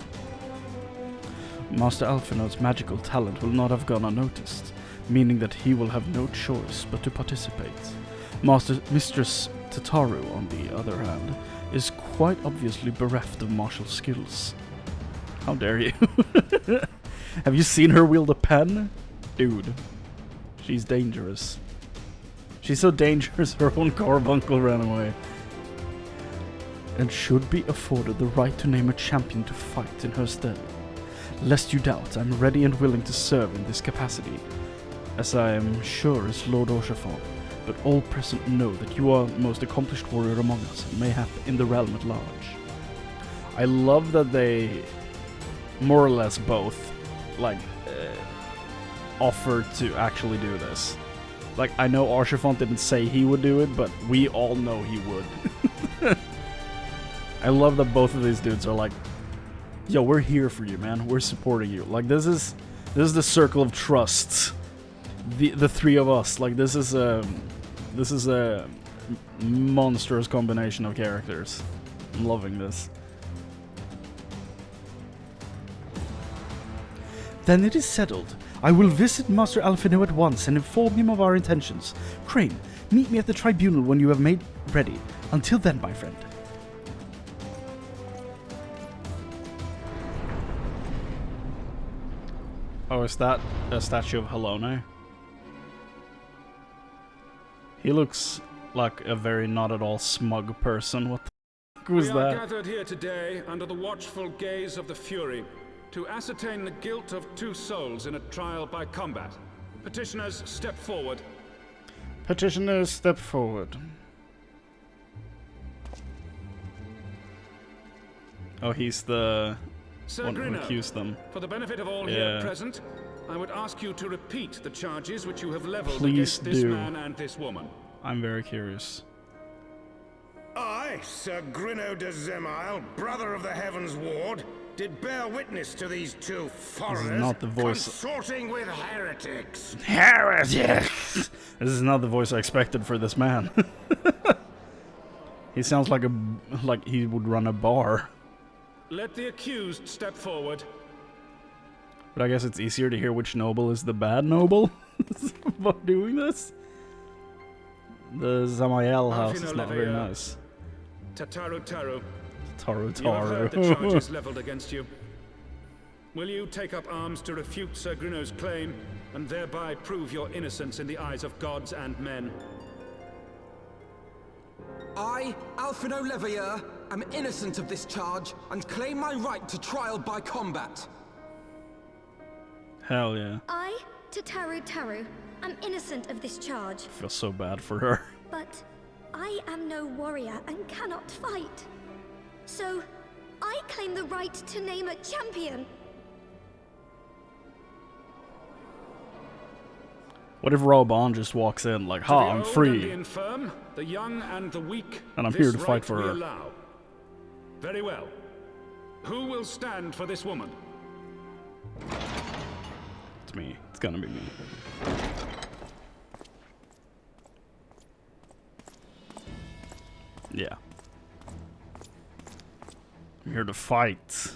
Master Alphinaud's magical talent will not have gone unnoticed, meaning that he will have no choice but to participate. Mistress Tataru, on the other hand, is quite obviously bereft of martial skills. How dare you? Have you seen her wield a pen? Dude, she's dangerous. She's so dangerous her own carbuncle ran away. And should be afforded the right to name a champion to fight in her stead. Lest you doubt, I'm ready and willing to serve in this capacity, as I am sure is Lord Orshaphon, but all present know that you are the most accomplished warrior among us, and mayhap in the realm at large. I love that they, more or less both, like, offered to actually do this. Like, I know Orshaphon didn't say he would do it, but we all know he would. I love that both of these dudes are like, yo, we're here for you, man. We're supporting you. Like, this is the circle of trust. The 3 of us. Like, this is a monstrous combination of characters. I'm loving this. Then it is settled. I will visit Master Alphinaud at once and inform him of our intentions. Chrane, meet me at the tribunal when you have made ready. Until then, my friend. Oh, is that a statue of Highlands? He looks like a very not at all smug person. What the fuck was that? We are gathered here today under the watchful gaze of the Fury to ascertain the guilt of 2 souls in a trial by combat. Petitioners, step forward. Petitioners, step forward. Oh, he's the one who accused them. For the benefit of all here present, I would ask you to repeat the charges which you have leveled Please against this do. man and this woman. I'm very curious. I, Sir Grinar de Iseyle, brother of the Heavensward, did bear witness to these 2 foreigners not the voice. consorting with heretics. Heretics! This is not the voice I expected for this man. He sounds like he would run a bar. Let the accused step forward. But I guess it's easier to hear which noble is the bad noble by doing this. The Zamael house is not very nice. Tataru. Taru. You have heard the charges leveled against you. Will you take up arms to refute Sir Grinno's claim, and thereby prove your innocence in the eyes of gods and men? I, Alphinaud Leveilleur, am innocent of this charge, and claim my right to trial by combat. Hell yeah. I, Tataru, am innocent of this charge. I feel so bad for her. But I am no warrior and cannot fight. So, I claim the right to name a champion. What if Raubahn just walks in like, ha, I'm free. The infirm, the young and the weak, and I'm here to fight for her. Allow. Very well. Who will stand for this woman? It's me. It's gonna be me. Yeah. I'm here to fight.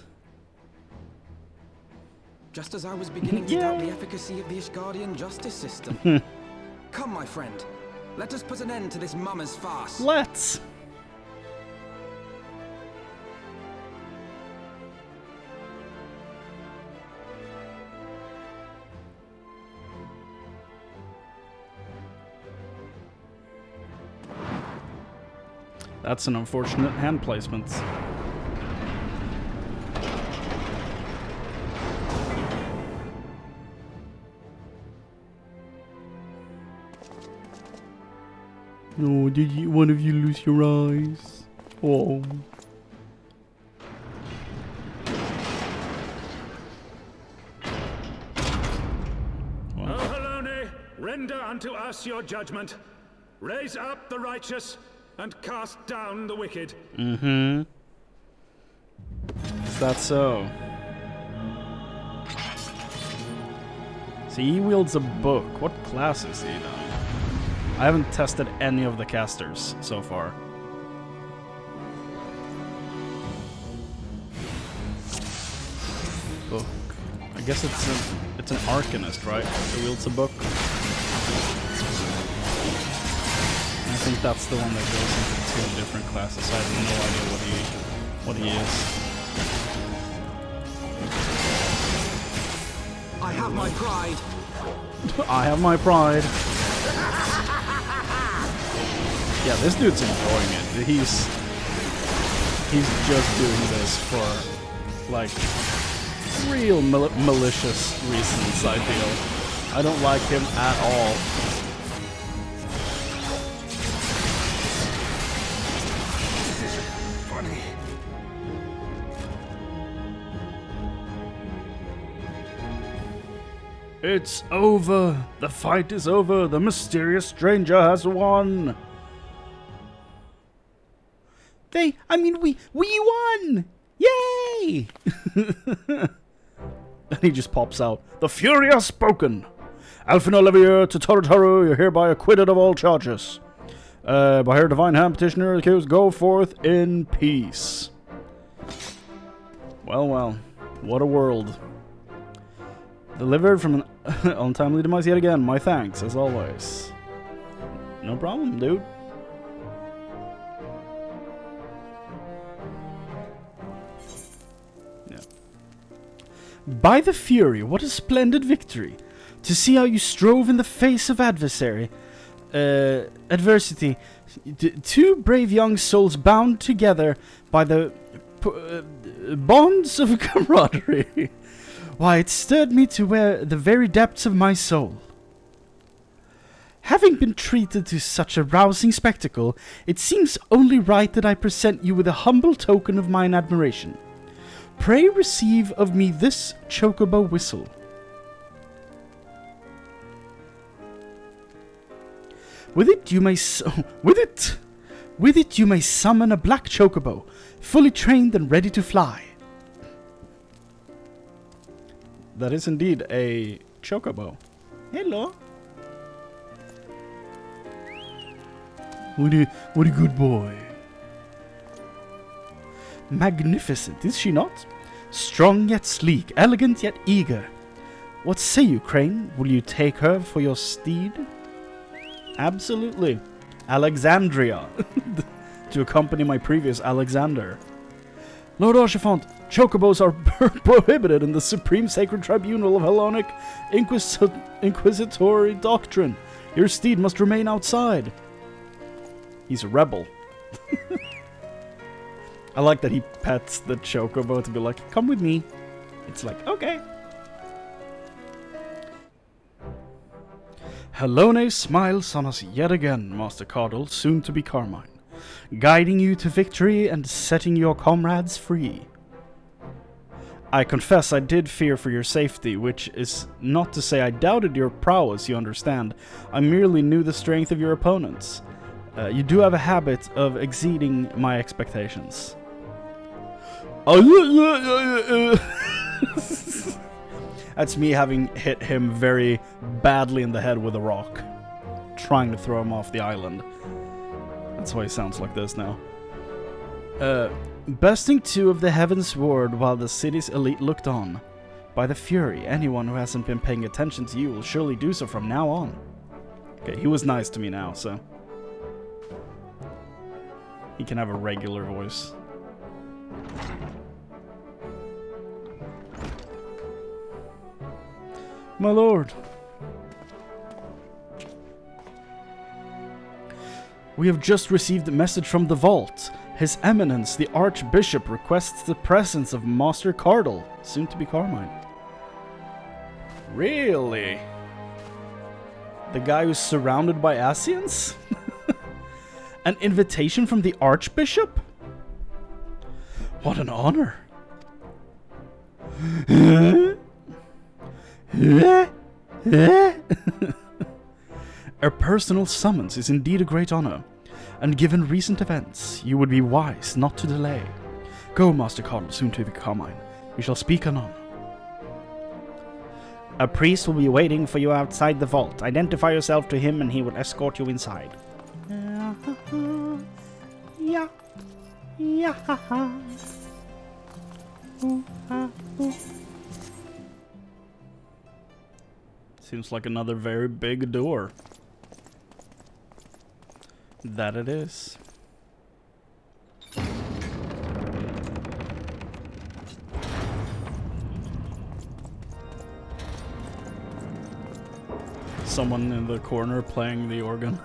Just as I was beginning to doubt the efficacy of the Ishgardian justice system. Come, my friend. Let us put an end to this mummer's farce. Let's. That's an unfortunate hand placement. Oh, did one of you lose your eyes? Oh. Render unto us your judgment. Raise up the righteous, and cast down the wicked. Mm-hmm. Is that so? So he wields a book. What class is he then? I haven't tested any of the casters so far. Book. I guess it's an arcanist, right? Who wields a book. I think that's the one that goes into 2 different classes. I have no idea what he is. I have my pride. I have my pride. Yeah, this dude's enjoying it. He's just doing this for like real malicious reasons, I feel. I don't like him at all. It's over! The fight is over! The mysterious stranger has won! We won! Yay! And he just pops out. The Fury has spoken! Alphinaud Levier to Tataru, you're hereby acquitted of all charges. By her divine hand, petitioner accused, go forth in peace. Well, well. What a world. Delivered from an untimely demise yet again. My thanks, as always. No problem, dude. Yeah. By the Fury, what a splendid victory. To see how you strove in the face of adversary. Adversity. 2 brave young souls bound together by the bonds of camaraderie. Why, it stirred me to the very depths of my soul. Having been treated to such a rousing spectacle, it seems only right that I present you with a humble token of mine admiration. Pray receive of me this chocobo whistle. With it you may summon a black chocobo, fully trained and ready to fly. That is indeed a chocobo. Hello. What a good boy. Magnificent, is she not? Strong yet sleek, elegant yet eager. What say you, Chrane? Will you take her for your steed? Absolutely. Alexandria. To accompany my previous Alexander. Lord Archifant, chocobos are prohibited in the Supreme Sacred Tribunal of Hellenic Inquisitory Doctrine. Your steed must remain outside. He's a rebel. I like that he pets the chocobo to be like, come with me. It's like, okay. Hellone smiles on us yet again, Master Cardle, soon to be Carmine, guiding you to victory and setting your comrades free. I confess I did fear for your safety, which is not to say I doubted your prowess, you understand. I merely knew the strength of your opponents. You do have a habit of exceeding my expectations. That's me having hit him very badly in the head with a rock, trying to throw him off the island. That's why he sounds like this now. Besting 2 of the Heavensward while the city's elite looked on. By the Fury, anyone who hasn't been paying attention to you will surely do so from now on. Okay, he was nice to me now, so he can have a regular voice. My lord. We have just received a message from the vault. His Eminence, the Archbishop, requests the presence of Master Cardle, soon to be Carmine. Really? The guy who's surrounded by Asians? An invitation from the Archbishop? What an honor. A personal summons is indeed a great honor, and given recent events, you would be wise not to delay. Go, Master Carl, soon to be Carmine. We shall speak anon. A priest will be waiting for you outside the vault. Identify yourself to him and he will escort you inside. Yeah. Yeah. Seems like another very big door. That it is. Someone in the corner playing the organ.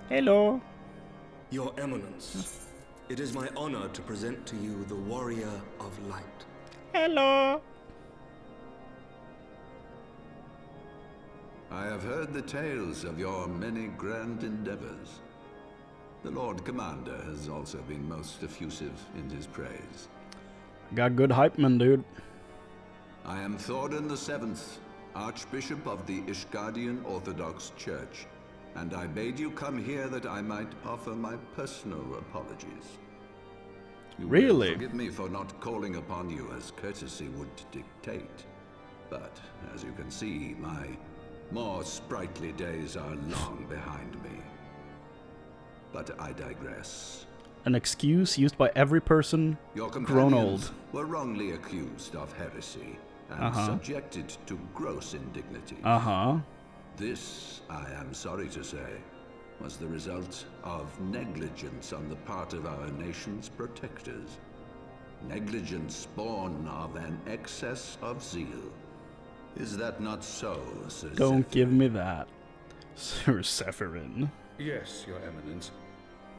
Hello. Your Eminence, it is my honor to present to you the Warrior of Light. Hello. I have heard the tales of your many grand endeavors. The Lord Commander has also been most effusive in his praise. Got good hype, man, dude. I am Thordan VII, Archbishop of the Ishgardian Orthodox Church, and I bade you come here that I might offer my personal apologies. You will Really? forgive me for not calling upon you as courtesy would dictate, but as you can see, my more sprightly days are long behind me. But I digress. An excuse used by every person Your grown companions old. were wrongly accused of heresy and subjected to gross indignity. This, I am sorry to say, was the result of negligence on the part of our nation's protectors. Negligence born of an excess of zeal. Is that not so, Sir Don't Zephyr? give me that. Sir Sephirin. Yes, Your Eminence.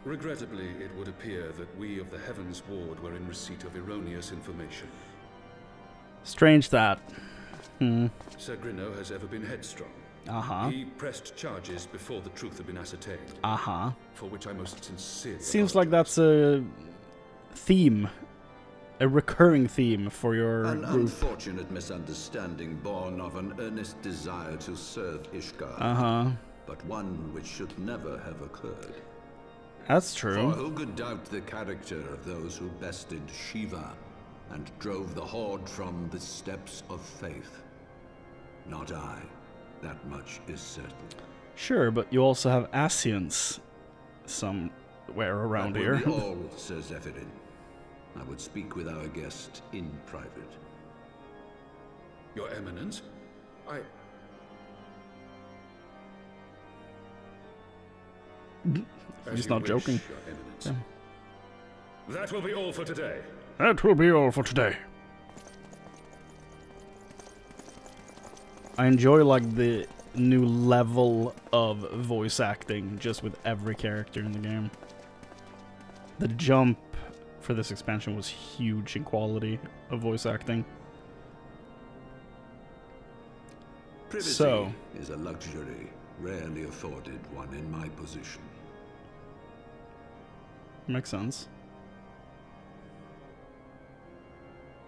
Regrettably, it would appear that we of the Heavensward were in receipt of erroneous information. Strange that. Sir Grino has ever been headstrong. He pressed charges before the truth had been ascertained. For which I most sincerely Seems like that's a theme. A recurring theme for your An group. unfortunate misunderstanding born of an earnest desire to serve Ishgard. But one which should never have occurred. That's For true. who could doubt the character of those who bested Shiva and drove the Horde from the steps of faith? Not I. That much is certain. Sure, but you also have Asians somewhere around That here. will be all, Sir Zephyrin. I would speak with our guest in private. Your Eminence, He's not joking. Your Eminence. That will be all for today. That will be all for today. I enjoy like the new level of voice acting just with every character in the game. The jump for this expansion was huge in quality of voice acting. Privacy is a luxury rarely afforded one in my position. Makes sense.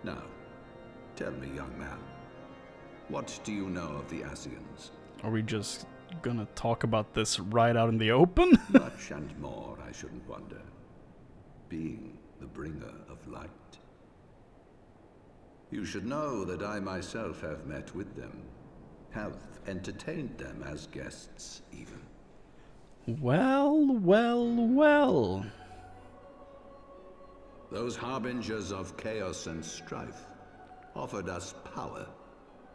Now, tell me, young man, what do you know of the Asians? Are we just gonna talk about this right out in the open? Much and more, I shouldn't wonder. Being the bringer of light. You should know that I myself have met with them, have entertained them as guests, even. Well, well, well. Those harbingers of chaos and strife offered us power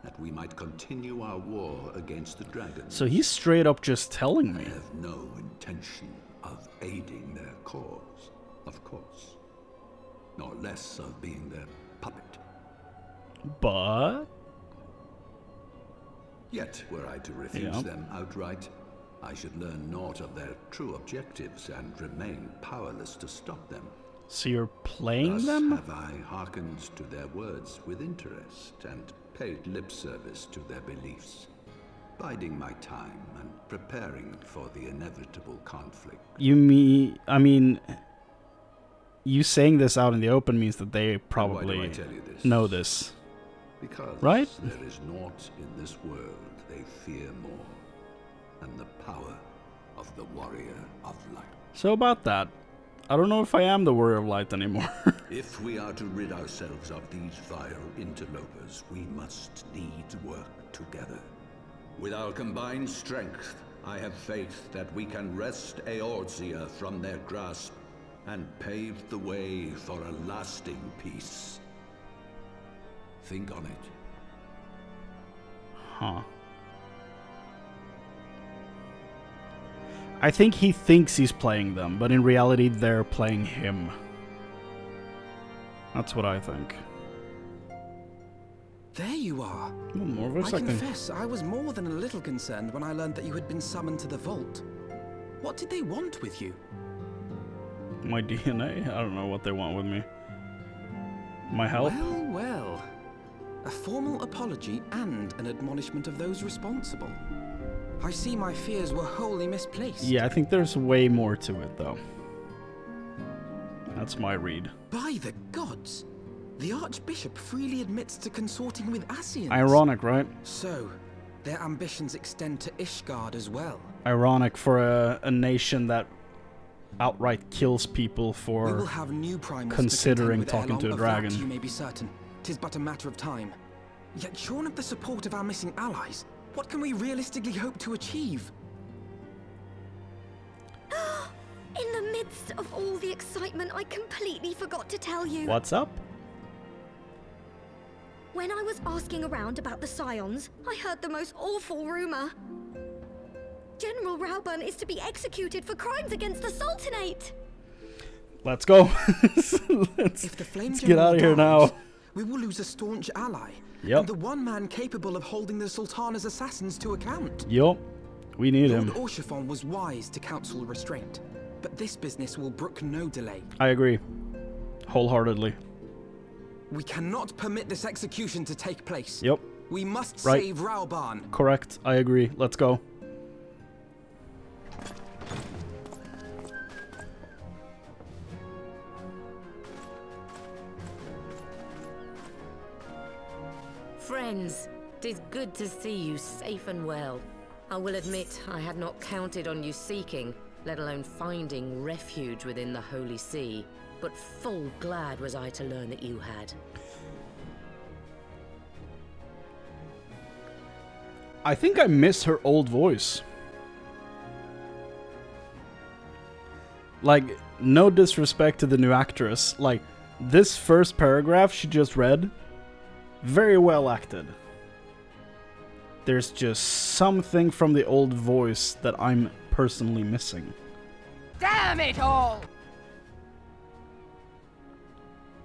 that we might continue our war against the dragons. So he's straight up just telling I me. have no intention of aiding their cause, of course, nor less of being their puppet. But Yet, were I to refuse them outright, I should learn naught of their true objectives and remain powerless to stop them. so you're playing Thus them? have I hearkened to their words with interest and paid lip service to their beliefs, biding my time and preparing for the inevitable conflict. I mean, you saying this out in the open means that they Why do I probably tell you this? know this. Because right? there is naught in this world they fear more than the power of the Warrior of Light. So about that, I don't know if I am the Warrior of Light anymore. If we are to rid ourselves of these vile interlopers, we must needs work together. With our combined strength, I have faith that we can wrest Eorzea from their grasp and pave the way for a lasting peace. Think on it. Huh. I think he thinks he's playing them, but in reality they're playing him. That's what I think. There you are. More voice I acting. confess, I was more than a little concerned when I learned that you had been summoned to the vault. What did they want with you? My DNA? I don't know what they want with me. My help? Well, well. A formal apology and an admonishment of those responsible. I see my fears were wholly misplaced. Yeah, I think there's way more to it, though. That's my read. By the gods! The Archbishop freely admits to consorting with Ascians. Ironic, right? So, their ambitions extend to Ishgard as well. Ironic for a nation that outright kills people We for will have new primals considering to contend with talking to a ere long, of dragon. that you may be certain. 'Tis but a matter of time. Yet shorn of the support of our missing allies, what can we realistically hope to achieve? In the midst of all the excitement, I completely forgot to tell you. What's up? When I was asking around about the Scions, I heard the most awful rumor. General Raubahn is to be executed for crimes against the Sultanate. Let's go. If the Flame let's get out of here General now. dies, we will lose a staunch ally. Yep. And the one man capable of holding the Sultana's assassins to account. Yup. We need Lord him. Orchiphon was wise to counsel restraint, but this business will brook no delay. I agree. Wholeheartedly. We cannot permit this execution to take place. Yep. We must Right. save Raubahn. Correct. I agree. Let's go. Friends, 'tis good to see you safe and well. I will admit I had not counted on you seeking, let alone finding refuge within the Holy See, but full glad was I to learn that you had. I think I miss her old voice. Like, no disrespect to the new actress. Like, this first paragraph she just read, very well acted. There's just something from the old voice that I'm personally missing. Damn it all!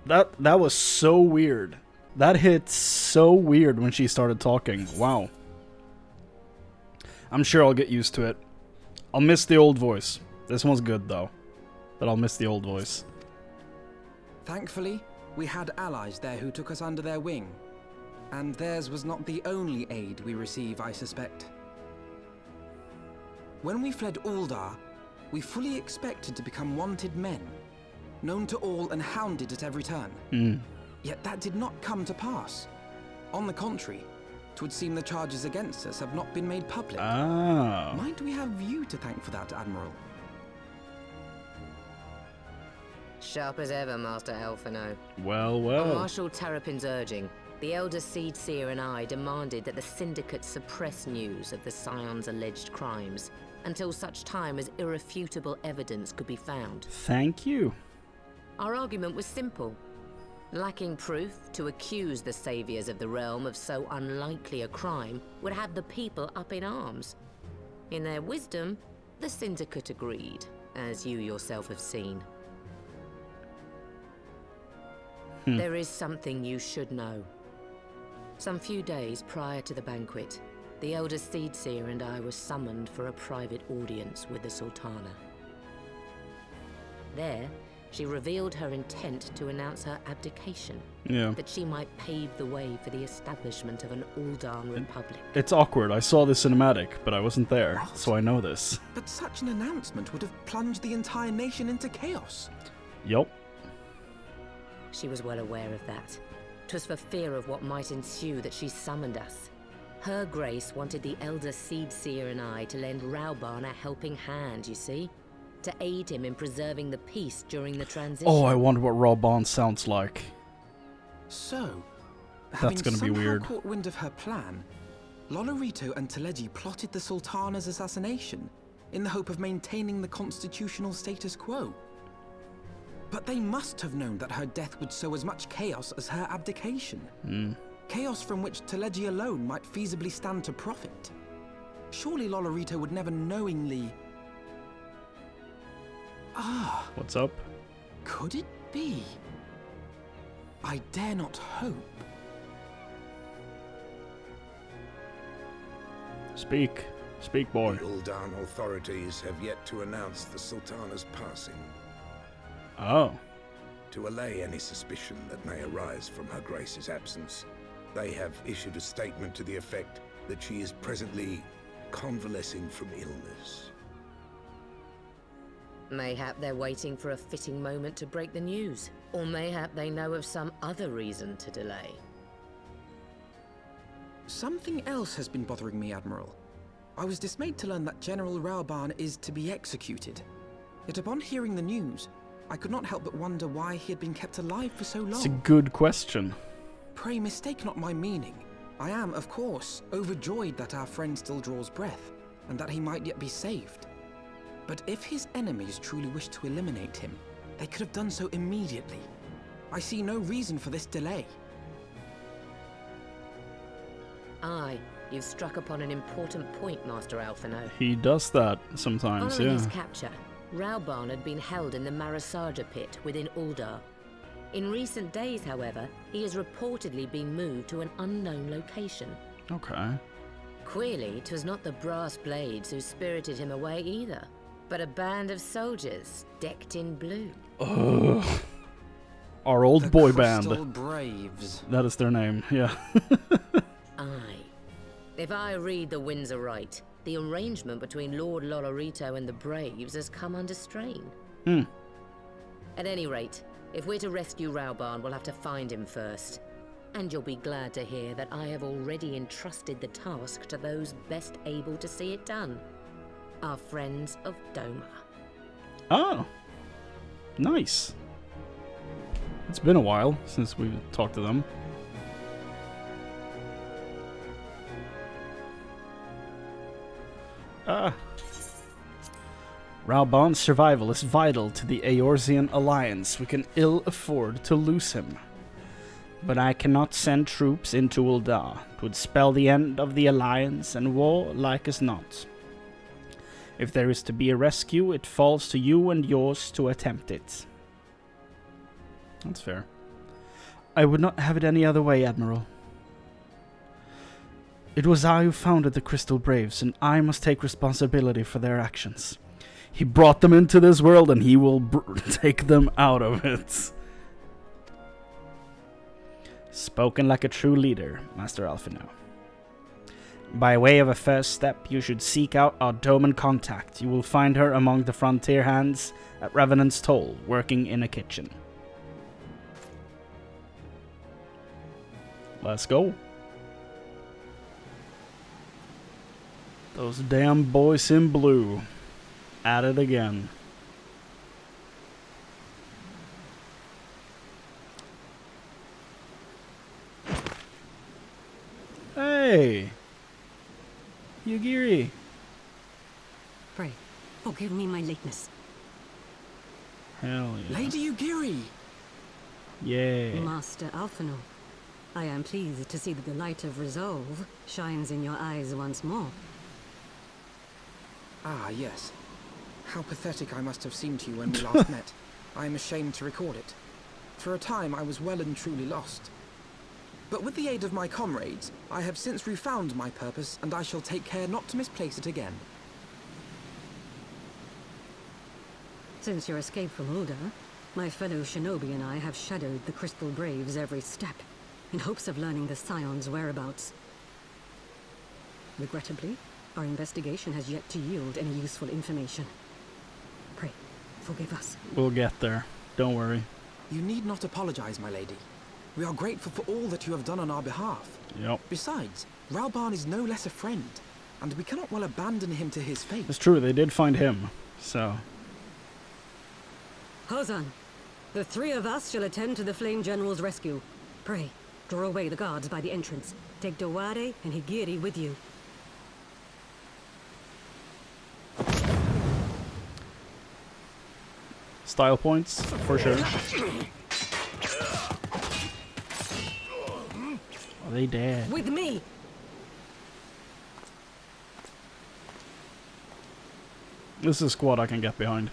That was so weird. That hit so weird when she started talking. Wow. I'm sure I'll get used to it. I'll miss the old voice. This one's good though. But I'll miss the old voice. Thankfully, we had allies there who took us under their wing. And theirs was not the only aid we receive, I suspect. When we fled Uldar, we fully expected to become wanted men, known to all and hounded at every turn. Yet that did not come to pass. On the contrary, 'twould seem the charges against us have not been made public. Ah. Might we have you to thank for that, Admiral? Sharp as ever, Master Alphinaud. Well, On well. Marshal Terrapin's urging, the Elder Seed Seer and I demanded that the Syndicate suppress news of the Scion's alleged crimes until such time as irrefutable evidence could be found. Thank you. Our argument was simple. Lacking proof to accuse the saviors of the realm of so unlikely a crime would have the people up in arms. In their wisdom, the Syndicate agreed, as you yourself have seen. There is something you should know. Some few days prior to the banquet, the Elder Seedseer and I were summoned for a private audience with the Sultana. There, she revealed her intent to announce her abdication, that she might pave the way for the establishment of an Uldan Republic. It's awkward. I saw the cinematic, but I wasn't there, so I know this. But such an announcement would have plunged the entire nation into chaos. Yup. She was well aware of that. 'Twas 'Twas for fear of what might ensue that she summoned us. Her Grace wanted the Elder Seedseer and I to lend Raubahn a helping hand, you see? To aid him in preserving the peace during the transition. Oh, I wonder what Raubahn sounds like. So, That's gonna be weird. Having caught wind of her plan, Lolorito and Teleji plotted the Sultana's assassination in the hope of maintaining the constitutional status quo. But they must have known that her death would sow as much chaos as her abdication. Chaos from which Teleji alone might feasibly stand to profit. Surely Lolorito would never knowingly... Ah. What's up? Could it be? I dare not hope. Speak. Speak, boy. The Uldan authorities have yet to announce the Sultana's passing. Oh. To allay any suspicion that may arise from Her Grace's absence, they have issued a statement to the effect that she is presently convalescing from illness. Mayhap they're waiting for a fitting moment to break the news. Or mayhap they know of some other reason to delay. Something else has been bothering me, Admiral. I was dismayed to learn that General Raubahn is to be executed. Yet upon hearing the news, I could not help but wonder why he had been kept alive for so long. It's a good question. Pray mistake not my meaning. I am, of course, overjoyed that our friend still draws breath, and that he might yet be saved. But if his enemies truly wished to eliminate him, they could have done so immediately. I see no reason for this delay. Aye, you've struck upon an important point, Master Alphinaud. He does that sometimes, Following yeah. his capture, Raubahn had been held in the Marasaja pit within Uldar. In recent days, however, he has reportedly been moved to an unknown location. Okay. Queerly, 'twas not the brass blades who spirited him away either, but a band of soldiers decked in blue. Ugh. Our old boy band. Crystal Braves. That is their name, yeah. Aye. If I read the winds aright, the arrangement between Lord Lolorito and the Braves has come under strain. At any rate, if we're to rescue Raubahn, we'll have to find him first. And you'll be glad to hear that I have already entrusted the task to those best able to see it done. Our friends of Doma. Oh. Nice. It's been a while since we've talked to them. Raubahn's survival is vital to the Eorzean alliance. We can ill afford to lose him. But I cannot send troops into Uldar. It would spell the end of the alliance, and war like as not. If there is to be a rescue, it falls to you and yours to attempt it. That's fair. I would not have it any other way, Admiral. It was I who founded the Crystal Braves, and I must take responsibility for their actions. He brought them into this world, and he will take them out of it. Spoken like a true leader, Master Alphinaud. By way of a first step, you should seek out our Doman contact. You will find her among the frontier hands at Revenant's Toll, working in a kitchen. Let's go. Those damn boys in blue. At it again. Hey! Yugiri! Pray, forgive me my lateness. Hell yeah. Lady Yugiri! Yay. Master Alphinaud, I am pleased to see that the light of resolve shines in your eyes once more. Ah, yes. How pathetic I must have seemed to you when we last met. I am ashamed to record it. For a time, I was well and truly lost. But with the aid of my comrades, I have since refound my purpose, and I shall take care not to misplace it again. Since your escape from Uldar, my fellow shinobi and I have shadowed the Crystal Braves every step, in hopes of learning the Scion's whereabouts. Regrettably, our investigation has yet to yield any useful information. Pray, forgive us. We'll get there. Don't worry. You need not apologize, my lady. We are grateful for all that you have done on our behalf. Yep. Besides, Raubahn is no less a friend, and we cannot well abandon him to his fate. It's true, they did find him, so... Hozan, the three of us shall attend to the Flame General's rescue. Pray, draw away the guards by the entrance. Take Dawade and Higiri with you. Style points, for sure. Are they dead? With me! This is a squad I can get behind.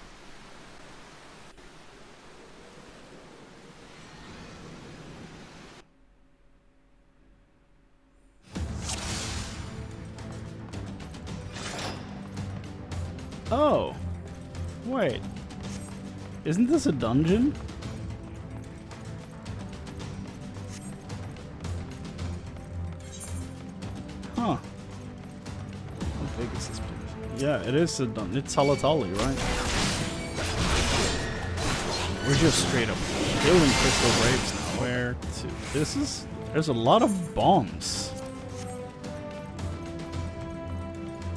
Oh! Wait. Isn't this a dungeon? Huh. How big is this place? Yeah, it is a dungeon. It's Talatali, right? We're just straight up killing Crystal Graves now. Where to? This is... There's a lot of bombs.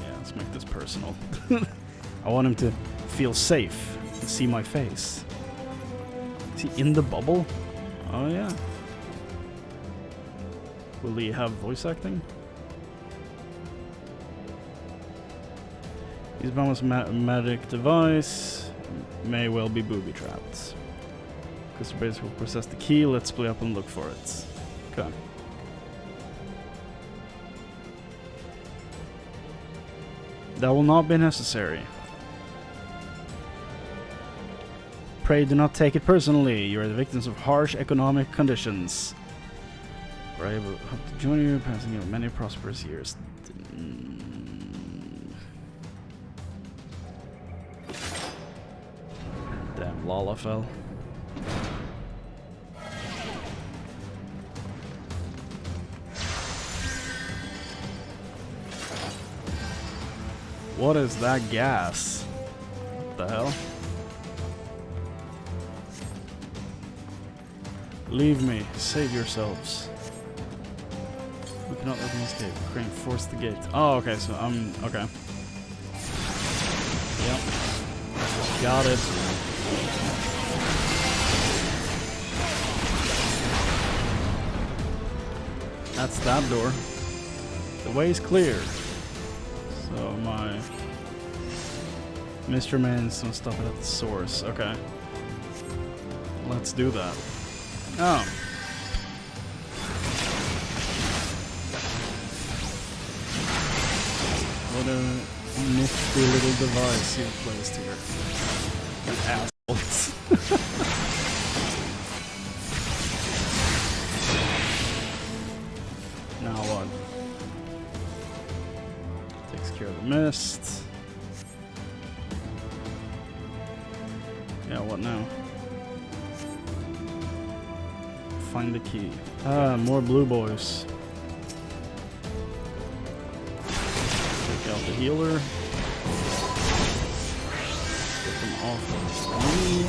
Yeah, let's make this personal. I want him to feel safe and see my face. Is he in the bubble? Oh yeah. Will he have voice acting? His bomb's magic device may well be booby trapped. Because the base will possess the key. Let's split up and look for it. Okay. That will not be necessary. Pray do not take it personally. You are the victims of harsh economic conditions. We're able to hope to join you, passing you many prosperous years. Damn, Lala fell. What is that gas? What the hell? Leave me. Save yourselves. We cannot let them escape. Chrane, force the gate. Oh, okay, so okay. Yep. Got it. That's that door. The way's clear. So my Mr. Man's gonna stop it at the source. Okay. Let's do that. Oh. What a nifty little device you've placed here. You assholes. Now what? Takes care of the mist. Yeah, what now? Find the key. Ah, more blue boys. Take out the healer. Get them off of me.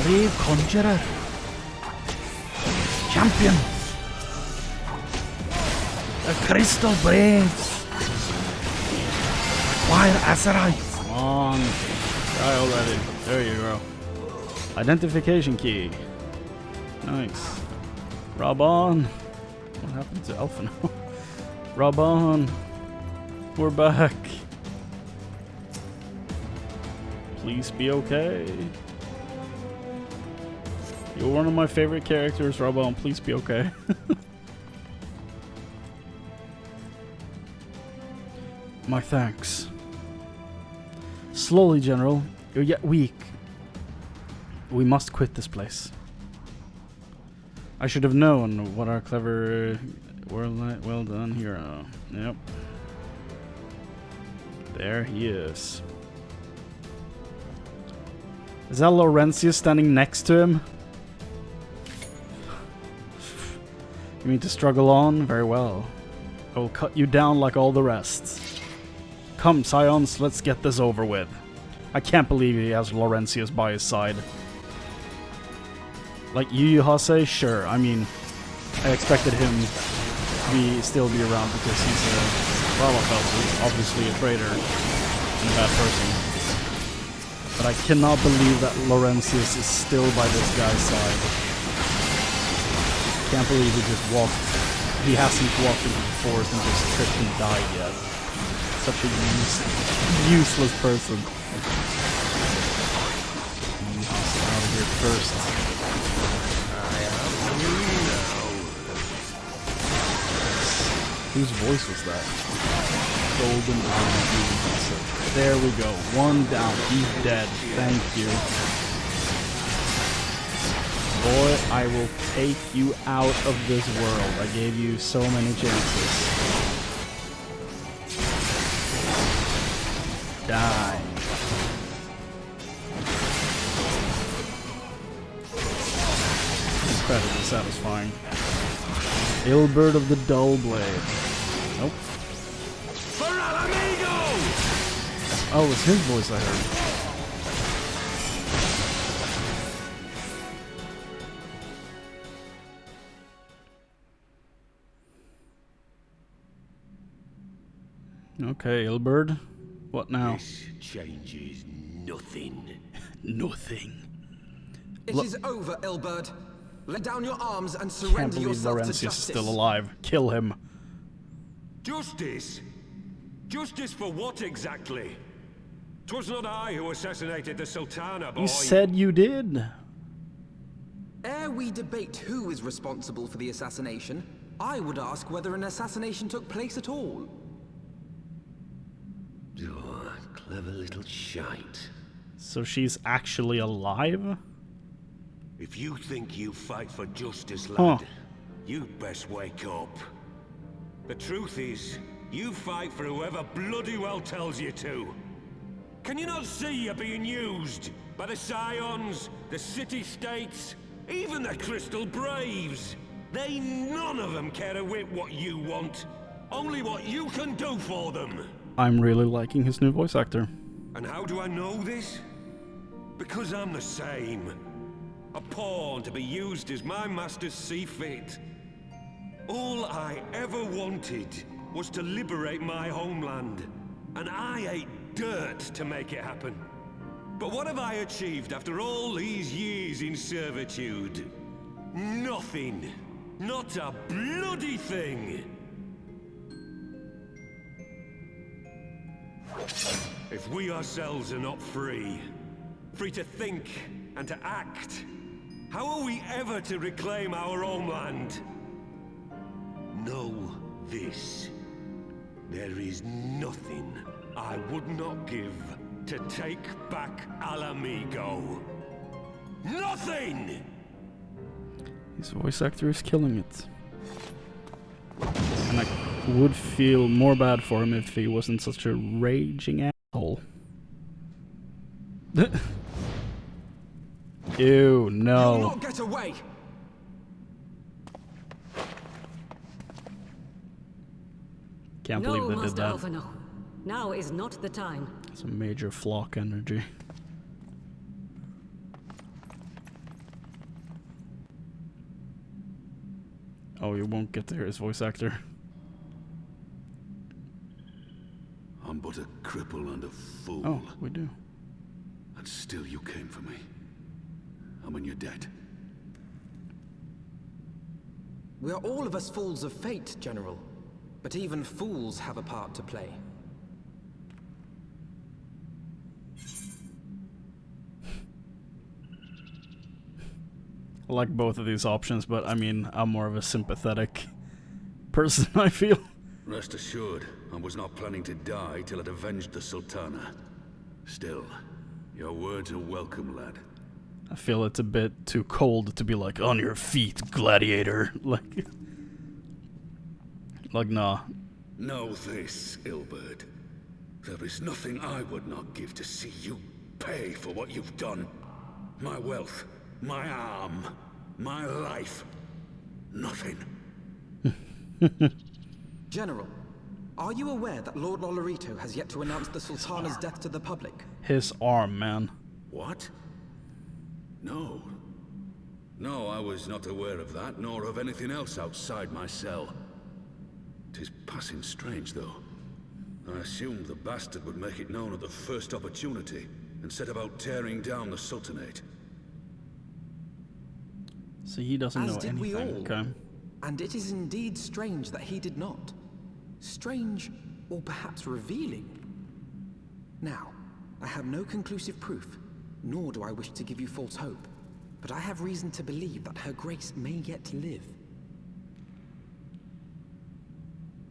Brave Conjurer. Champion. The Crystal Braves. Acquire Azerite. Come on. Die already. There you go. Identification key. Nice. Raubahn. What happened to Alphinaud? Raubahn. We're back. Please be okay. You're one of my favorite characters, Raubahn. Please be okay. My thanks. Slowly, General. You're yet weak. We must quit this place. I should have known what our clever, well done hero. Yep. There he is. Is that Laurentius standing next to him? You mean to struggle on? Very well. I will cut you down like all the rest. Come, Scions, let's get this over with. I can't believe he has Laurentius by his side. Like Ysayle, sure. I mean, I expected him to still be around because he's a he's obviously a traitor and a bad person. But I cannot believe that Laurentius is still by this guy's side. Can't believe he just walked. He hasn't walked into the forest and just tripped and died yet. Such a useless person. Out of here first. Whose voice was that? Golden Arm. There we go. One down. He's dead. Thank you. Boy, I will take you out of this world. I gave you so many chances. Die. Incredibly satisfying. Ilberd of the Dull Blade. Nope. Oh, it was his voice I heard. Okay, Ilberd. What now? This changes nothing. Nothing. It is over, Ilberd. Lay down your arms and surrender yourself to justice. Laurentius is still alive. Kill him. Justice? Justice for what exactly? 'Twas not I who assassinated the Sultana, boy. You said you did. Ere we debate who is responsible for the assassination, I would ask whether an assassination took place at all. Oh, clever little shite. So she's actually alive? If you think you fight for justice, lad, you'd best wake up. The truth is, you fight for whoever bloody well tells you to. Can you not see you're being used by the Scions, the city-states, even the Crystal Braves? They none of them care a whit what you want, only what you can do for them. I'm really liking his new voice actor. And how do I know this? Because I'm the same. A pawn to be used as my masters see fit. All I ever wanted was to liberate my homeland, and I ate dirt to make it happen. But what have I achieved after all these years in servitude? Nothing. Not a bloody thing. If we ourselves are not free, free to think and to act, how are we ever to reclaim our homeland? Know this. There is nothing I would not give to take back Alamigo. Nothing! His voice actor is killing it. And I would feel more bad for him if he wasn't such a raging asshole. Ew, no. You'll not get away. Can't believe they did that. Alphinaud. Now is not the time. It's a major flock energy. Oh, you won't get to hear his voice actor. I'm but a cripple and a fool. Oh, we do. And still you came for me. And when you're dead. We are all of us fools of fate, General. But even fools have a part to play. I like both of these options, but I mean, I'm more of a sympathetic person, I feel. Rest assured, I was not planning to die till I'd avenged the Sultana. Still, your words are welcome, lad. I feel it's a bit too cold to be like, on your feet, gladiator. Like, nah. Know this, Ilberd. There is nothing I would not give to see you pay for what you've done. My wealth, my arm, my life. Nothing. General, are you aware that Lord Lolorito has yet to announce the Sultana's death to the public? His arm, man. What? No. No, I was not aware of that, nor of anything else outside my cell. 'Tis passing strange, though. I assumed the bastard would make it known at the first opportunity, and set about tearing down the Sultanate. So he doesn't know As did anything. we all. Okay. And it is indeed strange that he did not. Strange, or perhaps revealing. Now, I have no conclusive proof, nor do I wish to give you false hope, but I have reason to believe that Her Grace may yet live.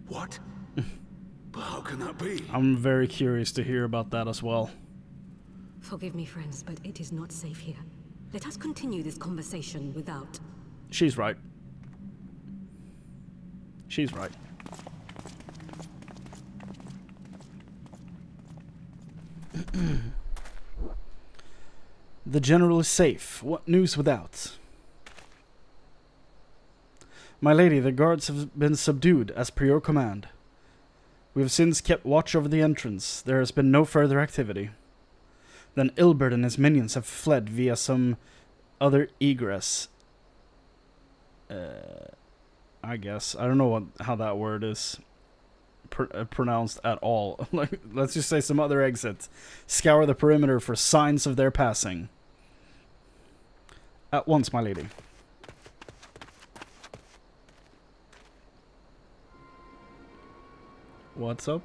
What? But how can that be? I'm very curious to hear about that as well. Forgive me, friends, but it is not safe here. Let us continue this conversation without... She's right. She's right. The general is safe. What news without? My lady, the guards have been subdued as per your command. We have since kept watch over the entrance. There has been no further activity. Then Ilberd and his minions have fled via some other egress. I guess. I don't know how that word is pronounced at all. Like, let's just say some other exit. Scour the perimeter for signs of their passing. At once, my lady. What's up?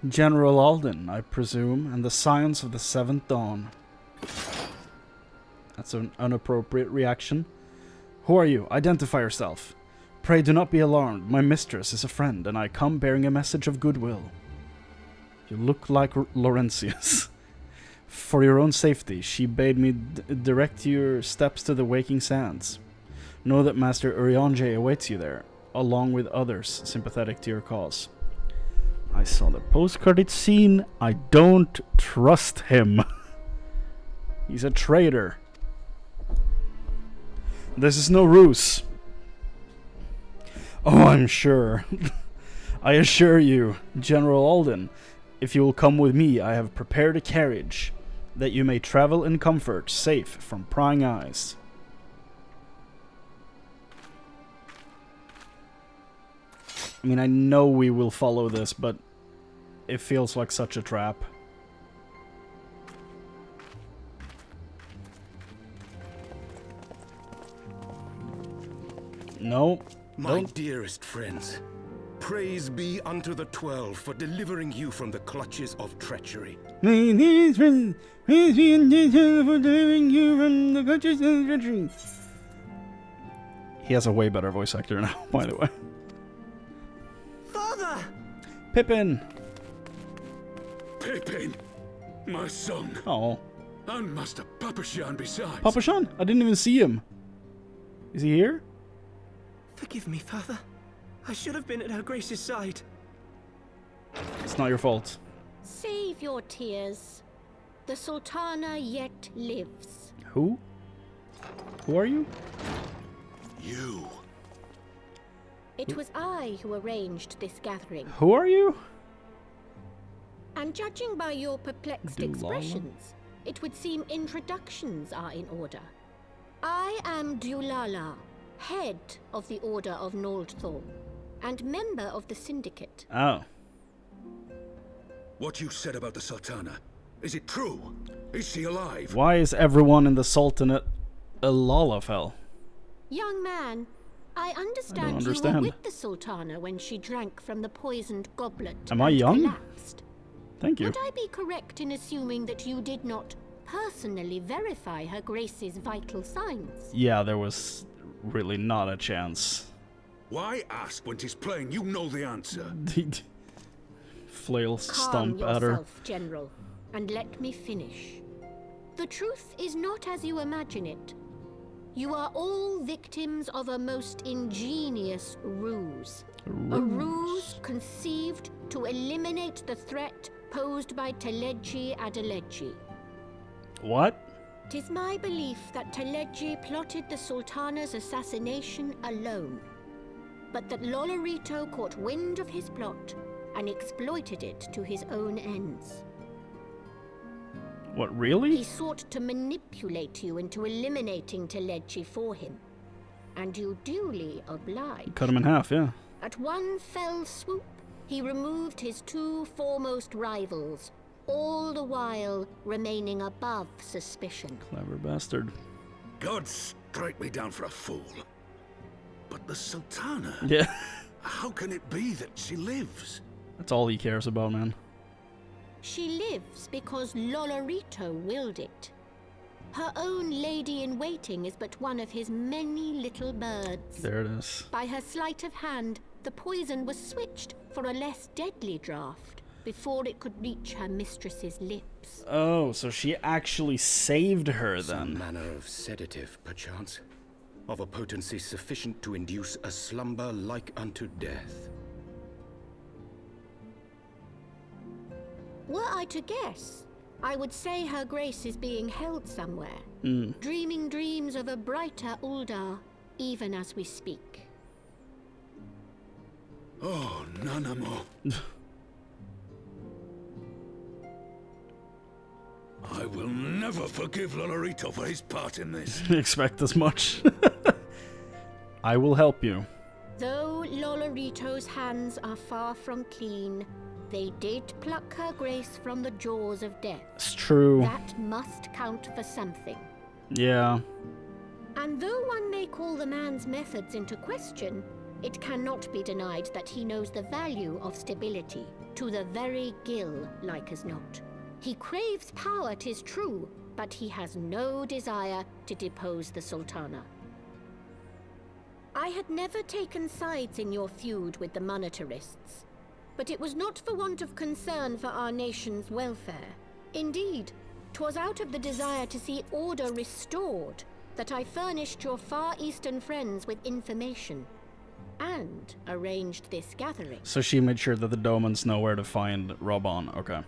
General Alden, I presume, and the scions of the Seventh Dawn. That's an inappropriate reaction. Who are you? Identify yourself. Pray do not be alarmed. My mistress is a friend, and I come bearing a message of goodwill. You look like Laurentius. For your own safety, she bade me direct your steps to the Waking Sands. Know that Master Urianger awaits you there, along with others sympathetic to your cause. I saw the post-credit scene. I don't trust him. He's a traitor. This is no ruse. Oh, I'm sure. I assure you, General Alden, if you will come with me, I have prepared a carriage, that you may travel in comfort, safe from prying eyes. I mean, I know we will follow this, but it feels like such a trap. No. My dearest friends, praise be unto the 12 for delivering you from the clutches of treachery. My dearest friends, praise be unto the 12 for delivering you from the clutches of treachery. He has a way better voice actor now, by the way. Father! Pippin! Pippin! My son! Oh. And Master Papashan besides. Papashan? I didn't even see him. Is he here? Forgive me, Father. I should have been at Her Grace's side. It's not your fault. Save your tears. The Sultana yet lives. Who? Who are you? You. It was I who arranged this gathering. Who are you? And judging by your perplexed expressions, it would seem introductions are in order. I am Dulala, head of the Order of Noldthor, and member of the Syndicate. Oh. What you said about the Sultana, is it true? Is she alive? Why is everyone in the Sultanate a Lalafell? Young man, I understand you were with the Sultana when she drank from the poisoned goblet. Am I young? Collapsed. Thank you. Would I be correct in assuming that you did not personally verify Her Grace's vital signs? Yeah, there was really not a chance. Why ask when 'tis plain you know the answer? Flail Calm stump at her. yourself, General, and let me finish. The truth is not as you imagine it. You are all victims of a most ingenious ruse. A ruse conceived to eliminate the threat posed by Teleji Adeleji. What? 'Tis my belief that Teleji plotted the Sultana's assassination alone, but that Lolorito caught wind of his plot and exploited it to his own ends. What, really? He sought to manipulate you into eliminating Telechi for him. And you duly obliged. Cut him in half, yeah. At one fell swoop, he removed his 2 foremost rivals, all the while remaining above suspicion. Clever bastard. God strike me down for a fool. But the Sultana? Yeah. How can it be that she lives? That's all he cares about, man. She lives because Lolorito willed it. Her own lady-in-waiting is but one of his many little birds. There it is. By her sleight of hand, the poison was switched for a less deadly draught before it could reach her mistress's lips. Oh, so she actually saved her then. Some manner of sedative, perchance, of a potency sufficient to induce a slumber like unto death. Were I to guess, I would say her grace is being held somewhere, dreaming dreams of a brighter Uldar, even as we speak. Oh, Nanamo. I will never forgive Lolorito for his part in this. Expect as much. I will help you. Though Lolorito's hands are far from clean, they did pluck her grace from the jaws of death. It's true. That must count for something. Yeah. And though one may call the man's methods into question, it cannot be denied that he knows the value of stability, to the very gill, like as not. He craves power, 'tis true, but he has no desire to depose the Sultana. I had never taken sides in your feud with the monetarists, but it was not for want of concern for our nation's welfare. Indeed, 'twas out of the desire to see order restored that I furnished your Far Eastern friends with information, and arranged this gathering. So she made sure that the Domans know where to find Raubahn. Okay.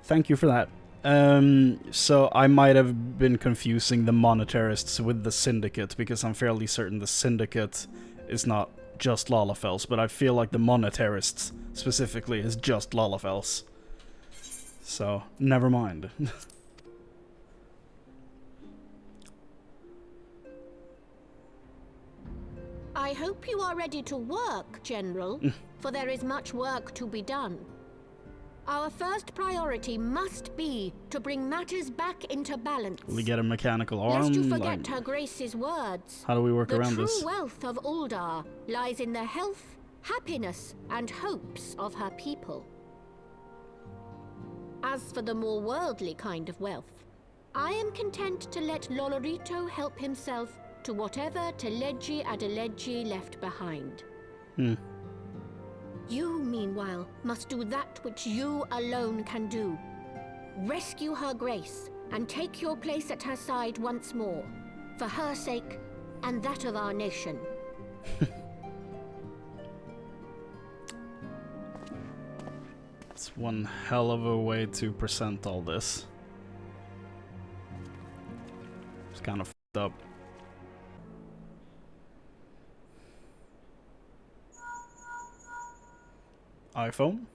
Thank you for that. So I might have been confusing the monetarists with the Syndicate, because I'm fairly certain the Syndicate is not just Lalafels, but I feel like the monetarists specifically is just Lalafels. So, never mind. I hope you are ready to work, General, for there is much work to be done. Our first priority must be to bring matters back into balance. We get a mechanical arm. Lest you forget Her Grace's words. How do we work around this? The true wealth of Uldar lies in the health, happiness, and hopes of her people. As for the more worldly kind of wealth, I am content to let Lolorito help himself to whatever Telechi Adelechi left behind. You, meanwhile, must do that which you alone can do. Rescue Her Grace, and take your place at her side once more, for her sake, and that of our nation. It's one hell of a way to present all this. It's kind of f***ed up. iPhone?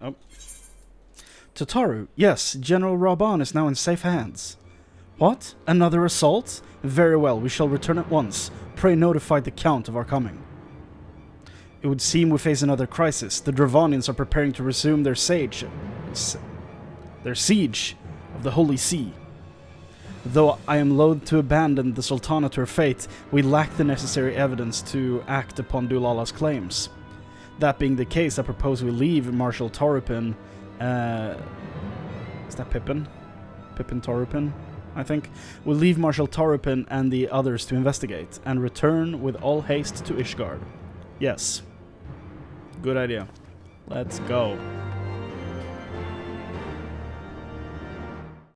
Oh. Tataru, yes, General Raubahn is now in safe hands. What? Another assault? Very well, we shall return at once. Pray notify the Count of our coming. It would seem we face another crisis. The Dravanians are preparing to resume their siege of the Holy See. Though I am loath to abandon the Sultana to her fate, we lack the necessary evidence to act upon Dulala's claims. That being the case, I propose we leave Marshal Torupin, is that Pippin? Pippin Torupin, I think. We'll leave Marshal Torupin and the others to investigate, and return with all haste to Ishgard. Yes. Good idea. Let's go.